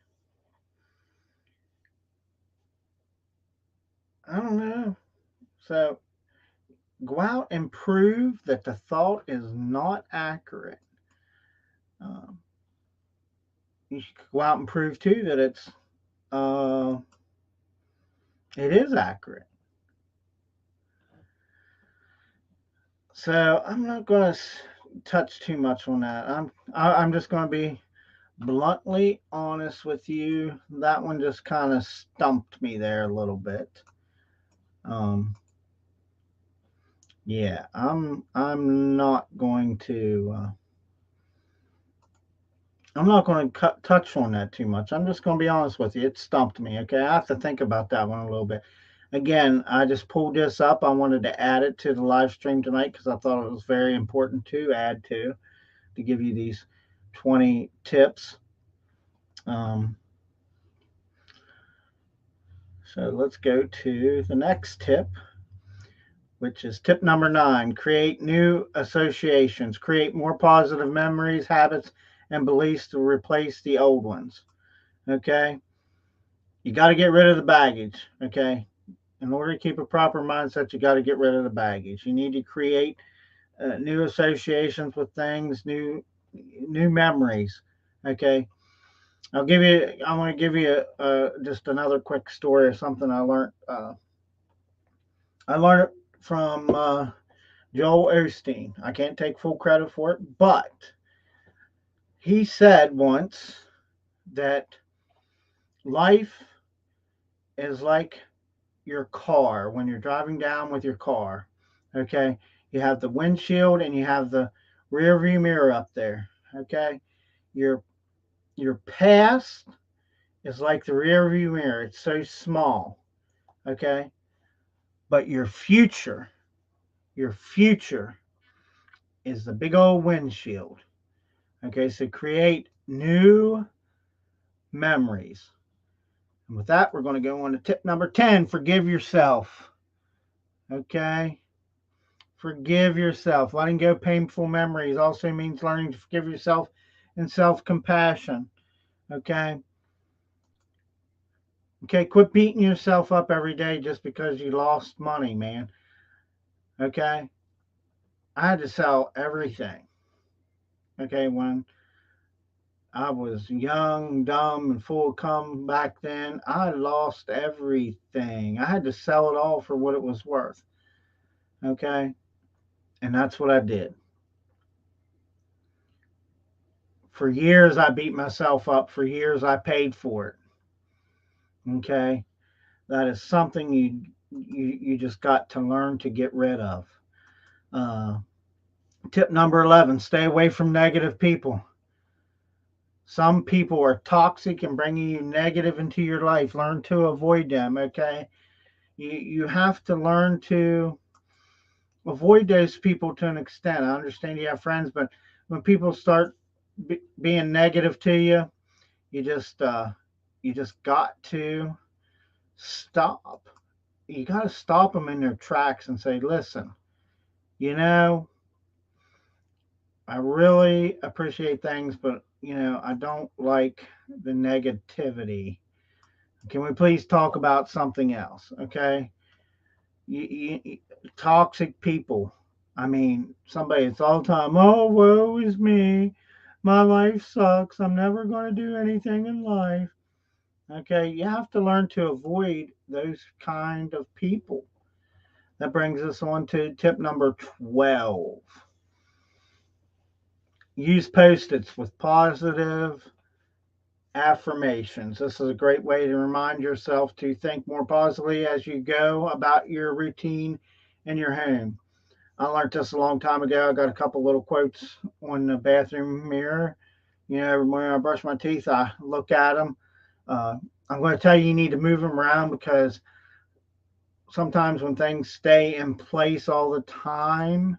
I don't know. So go out and prove that the thought is not accurate. Um, you should go out and prove too that uh, it is accurate. So I'm not going to touch too much on that. I'm just going to be bluntly honest with you. That one just kind of stumped me there a little bit. Um, yeah, I'm not going to. I'm not going to touch on that too much. I'm just going to be honest with you. It stumped me. Okay, I have to think about that one a little bit. Again, I just pulled this up. I wanted to add it to the live stream tonight because I thought it was very important to add to give you these 20 tips. Um, so let's go to the next tip, which is tip number 9. Create new associations. Create more positive memories, habits, and beliefs to replace the old ones. Okay? You got to get rid of the baggage. Okay? In order to keep a proper mindset, you got to get rid of the baggage. You need to create new associations with things, new memories. Okay? I want to give you just another quick story of something I learned. I learned it from Joel Osteen. I can't take full credit for it, but he said once that life is like your car when you're driving down with your car. Okay, you have the windshield and you have the rear view mirror up there. Okay, your your past is like the rear view mirror. It's so small. Okay, but your future is the big old windshield. Okay, so create new memories. And with that, we're going to go on to tip number 10. Forgive yourself. Okay, forgive yourself. Letting go painful memories also means learning to forgive yourself and self-compassion. Okay, quit beating yourself up every day just because you lost money, man. Okay, I had to sell everything. Okay, when I was young, dumb, and full of cum back then, I lost everything. I had to sell it all for what it was worth. Okay, and that's what I did. For years, I beat myself up. For years, I paid for it. Okay, that is something you just got to learn to get rid of. Uh, Tip number 11: stay away from negative people. Some people are toxic and bringing you negative into your life. Learn to avoid them. Okay, you have to learn to avoid those people to an extent. I understand you have friends, but when people start being negative to you, you just got to stop. You got to stop them in their tracks and say, listen, you know, I really appreciate things, but I don't like the negativity. Can we please talk about something else? Okay. You, toxic people. I mean, somebody it's all the time, oh, woe is me. My life sucks. I'm never going to do anything in life. Okay. You have to learn to avoid those kind of people. That brings us on to tip number 12. Use post its with positive affirmations. This is a great way to remind yourself to think more positively as you go about your routine in your home. I learned this a long time ago. I got a couple little quotes on the bathroom mirror. When I brush my teeth, I look at them. Uh, I'm going to tell you, you need to move them around because sometimes when things stay in place all the time,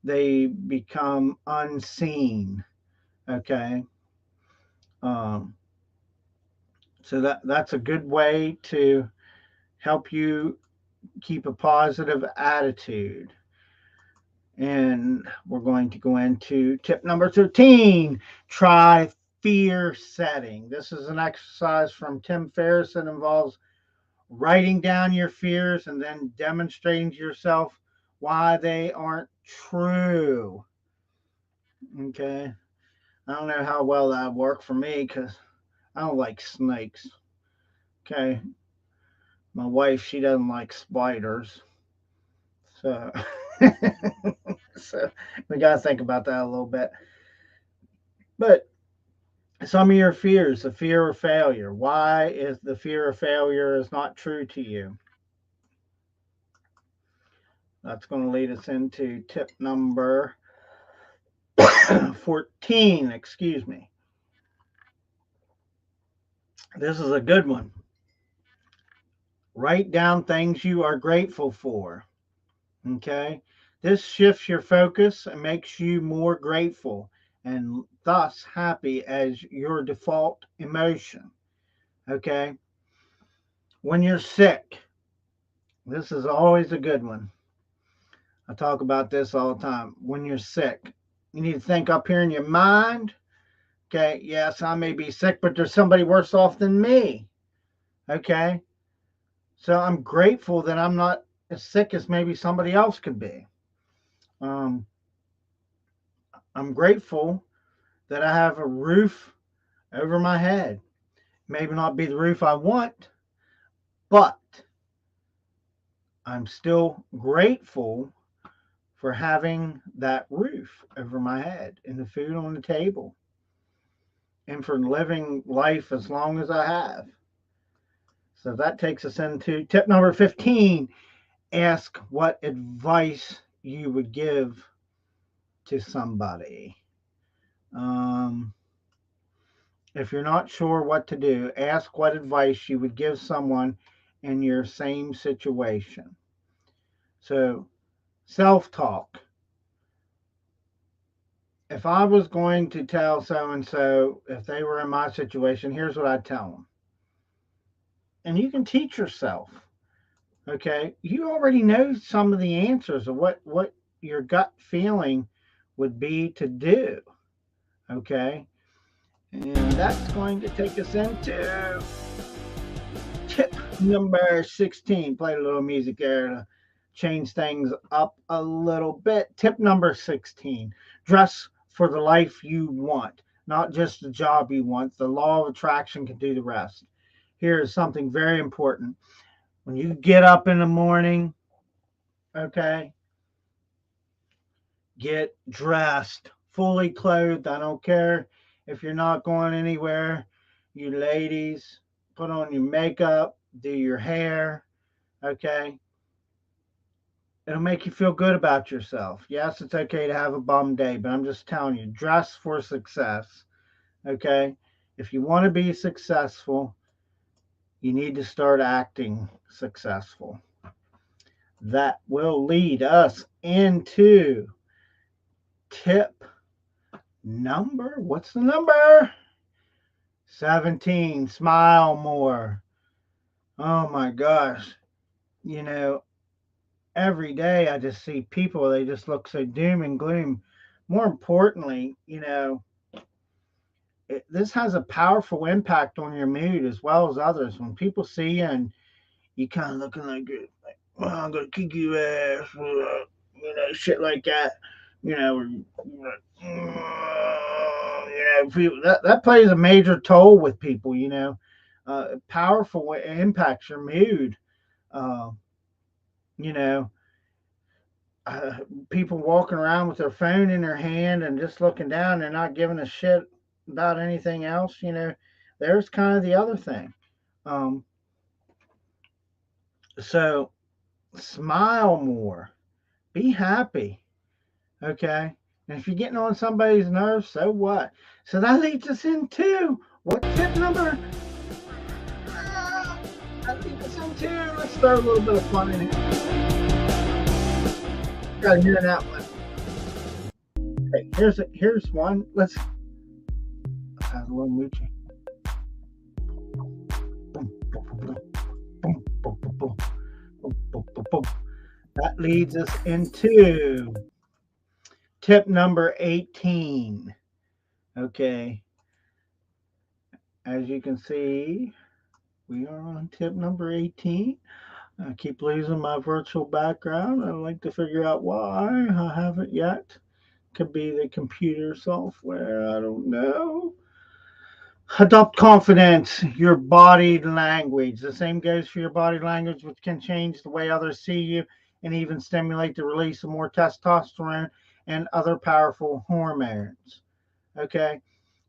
they become unseen. Okay. Um, so that's a good way to help you keep a positive attitude. And we're going to go into tip number 13. Try fear setting. This is an exercise from Tim Ferriss that involves writing down your fears and then demonstrating to yourself why they aren't true. Okay. I don't know how well that worked for me because I don't like snakes. Okay. My wife, she doesn't like spiders. So, so we got to think about that a little bit. But some of your fears, the fear of failure. Why is the fear of failure is not true to you? That's going to lead us into tip number 14, excuse me. This is a good one. Write down things you are grateful for. Okay? This shifts your focus and makes you more grateful and thus happy as your default emotion. Okay? When you're sick, this is always a good one. I talk about this all the time. When you're sick, you need to think up here in your mind, okay, yes, I may be sick, but there's somebody worse off than me. Okay. So I'm grateful that I'm not as sick as maybe somebody else could be. Um, I'm grateful that I have a roof over my head. Maybe not be the roof I want, but I'm still grateful for having that roof over my head and the food on the table and for living life as long as I have. So that takes us into tip number 15. Ask what advice you would give to somebody. Um, if you're not sure what to do, ask what advice you would give someone in your same situation. So, self talk. If I was going to tell so and so, if they were in my situation, here's what I'd tell them. And you can teach yourself. Okay, you already know some of the answers of what your gut feeling would be to do. Okay, and that's going to take us into tip number 16. Play a little music there to change things up a little bit. Tip number 16. Dress for the life you want, not just the job you want. The law of attraction can do the rest. Here is something very important. When you get up in the morning, okay, get dressed, fully clothed. I don't care if you're not going anywhere. You ladies, put on your makeup, do your hair, okay? It'll make you feel good about yourself. Yes, it's okay to have a bum day, but I'm just telling you, dress for success, okay? If you want to be successful, you need to start acting successful. That will lead us into tip what's the number? 17. Smile more. Oh my gosh. You know, every day I just see people, they just look so doom and gloom. More importantly, this has a powerful impact on your mood as well as others. When people see you and you kind of looking like, well, I'm gonna kick your ass, shit like that. People, that plays a major toll with people. Powerful impacts your mood. Uh, you know, uh, People walking around with their phone in their hand and just looking down, they're not giving a shit about anything else. There's kind of the other thing. Um, so smile more, be happy. Okay. And if you're getting on somebody's nerves, so what? So that leads us into what tip number? That leads us into. Let's throw a little bit of fun in here. Gotta hear that one. Okay, here's one. Let's have a little moochie. Boom, boom, boom, boom, boom, boom, boom, boom, boom, boom, boom. That leads us into tip number 18. Okay. As you can see, we are on tip number 18. I keep losing my virtual background. I'd like to figure out why. I haven't yet. Could be the computer software. I don't know. Adopt confidence, your body language. The same goes for your body language, which can change the way others see you and even stimulate the release of more testosterone and other powerful hormones. Okay?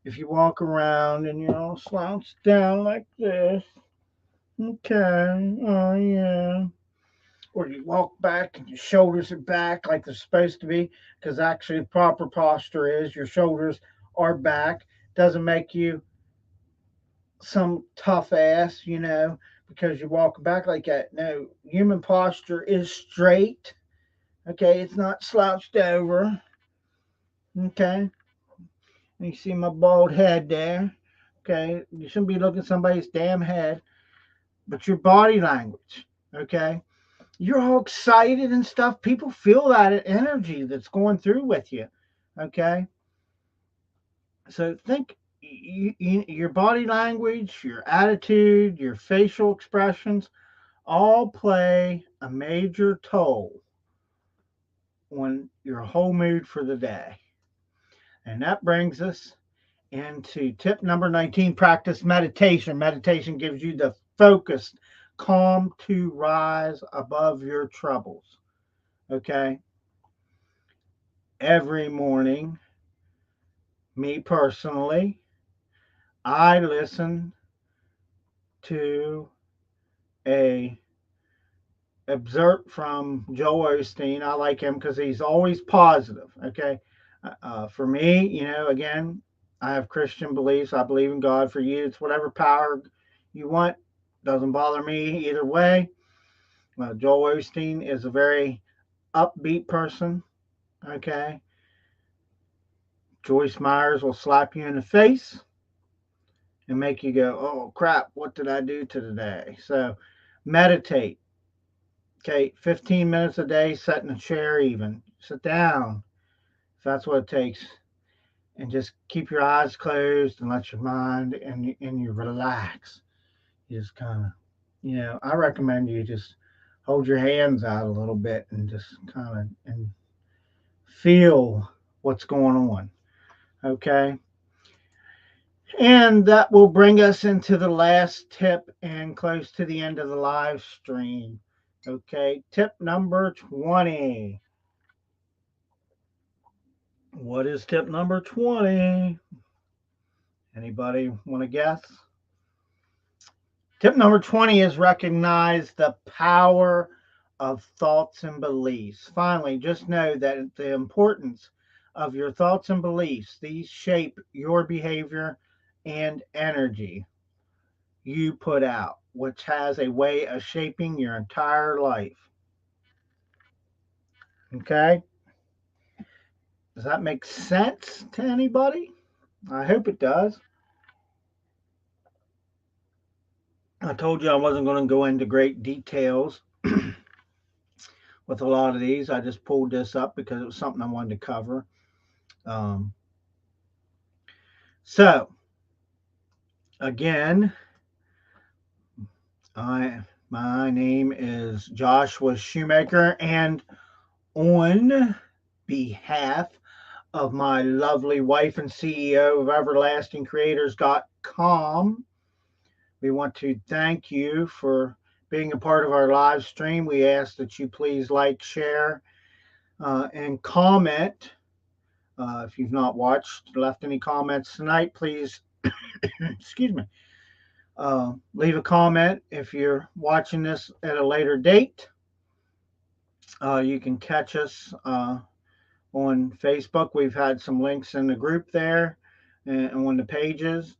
If you walk around and you're all slouched down like this, okay, oh yeah, or you walk back and your shoulders are back like they're supposed to be, because actually the proper posture is your shoulders are back. Doesn't make you some tough ass, because you walk back like that. No, human posture is straight. Okay, it's not slouched over. Okay, you see my bald head there. Okay, you shouldn't be looking at somebody's damn head, but your body language. Okay, you're all excited and stuff. People feel that energy that's going through with you. Okay. So think your body language, your attitude, your facial expressions all play a major toll on your whole mood for the day. And that brings us into tip number 19, practice meditation. Meditation gives you the focused calm to rise above your troubles. Okay. Every morning, me personally, I listen to a excerpt from Joel Osteen. I like him because he's always positive. Okay. For me, again, I have Christian beliefs. I believe in God. For you, it's whatever power you want. Doesn't bother me either way. Joel Osteen is a very upbeat person. Okay. Joyce Myers will slap you in the face and make you go, oh crap, what did I do to today? So meditate. Okay, 15 minutes a day, sit in a chair even. Sit down if that's what it takes. And just keep your eyes closed and let your mind and you relax. You just kind of, I recommend you just hold your hands out a little bit and just kind of and feel what's going on. Okay. And that will bring us into the last tip and close to the end of the live stream. Okay, tip number 20. What is tip number 20? Anybody want to guess? Tip number 20 is recognize the power of thoughts and beliefs. Finally, just know that the importance of your thoughts and beliefs, these shape your behavior and energy you put out, which has a way of shaping your entire life. Okay? Does that make sense to anybody? I hope it does. I told you I wasn't going to go into great details with a lot of these. I just pulled this up because it was something I wanted to cover. Um, so, again, my name is Joshua Shoemaker, and on behalf of my lovely wife and CEO of EverlastingCreators.com, we want to thank you for being a part of our live stream. We ask that you please like, share, and comment. If you've not left any comments tonight, please, excuse me, leave a comment. If you're watching this at a later date, you can catch us on Facebook. We've had some links in the group there and on the pages.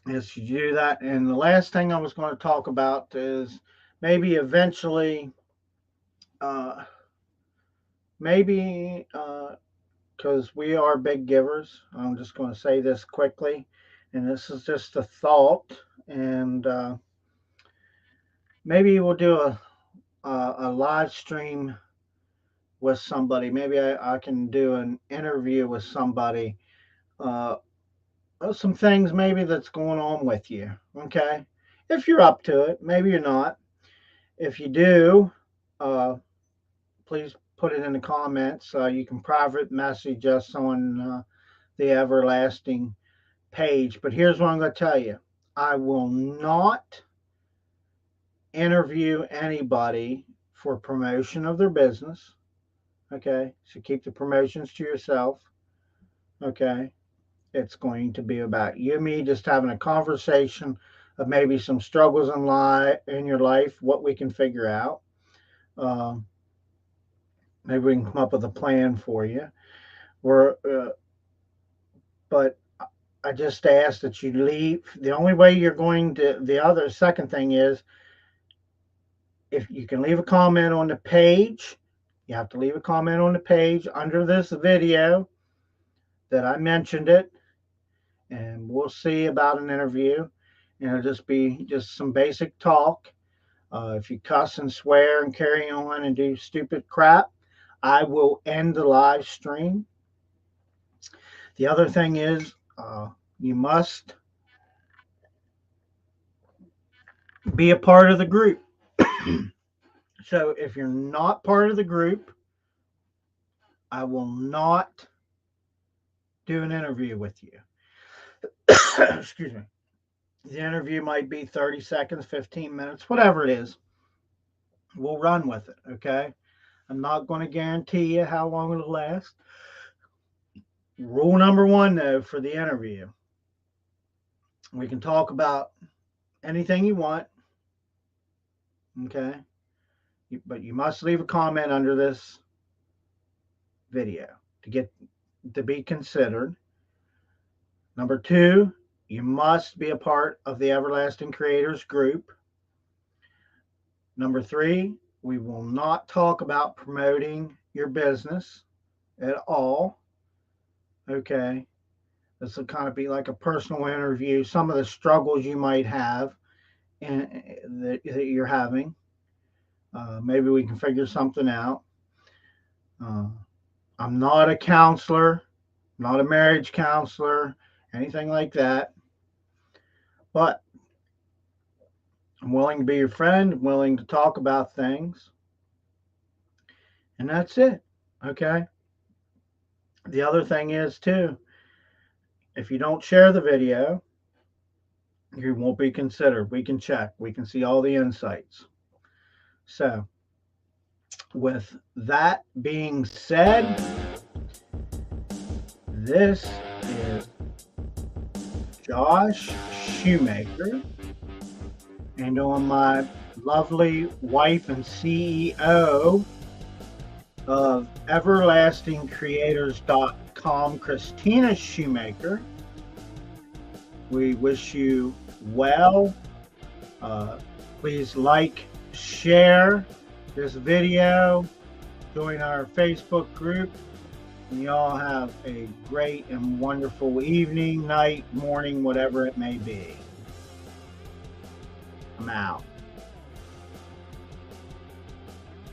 As you do that. And the last thing I was going to talk about is maybe eventually, because we are big givers, I'm just going to say this quickly, and this is just a thought, and maybe we'll do a live stream with somebody. Maybe I can do an interview with somebody. Some things maybe that's going on with you. Okay, if you're up to it, maybe you're not. If you do, please put it in the comments. You can private message us on the Everlasting page. But here's what I'm going to tell you: I will not interview anybody for promotion of their business. Okay, so keep the promotions to yourself. Okay, it's going to be about you and me just having a conversation of maybe some struggles in your life, what we can figure out. Maybe we can come up with a plan for you. But I just ask that you leave. The only way you're going to, the second thing is, if you can leave a comment on the page, you have to leave a comment on the page under this video that I mentioned it, and we'll see about an interview. And it'll just be just some basic talk. If you cuss and swear and carry on and do stupid crap, I will end the live stream. The other thing is, you must be a part of the group. So if you're not part of the group, I will not do an interview with you. Excuse me. The interview might be 30 seconds, 15 minutes, whatever it is. We'll run with it, okay? I'm not going to guarantee you how long it'll last. Rule number one, though, for the interview: we can talk about anything you want, okay? But you must leave a comment under this video to be considered. Number two, you must be a part of the Everlasting Creators group. Number three, we will not talk about promoting your business at all. Okay. This will kind of be like a personal interview, some of the struggles you might have and that you're having. Maybe we can figure something out. I'm not a counselor, not a marriage counselor, anything like that. But I'm willing to be your friend. I'm willing to talk about things. And that's it. Okay. The other thing is, too, if you don't share the video, you won't be considered. We can check. We can see all the insights. So, with that being said, this is Josh Shoemaker, and on my lovely wife and CEO of EverlastingCreators.com, Christina Shoemaker, we wish you well. Please like, share this video, Join our Facebook group. And you all have a great and wonderful evening, night, morning, whatever it may be. I'm out.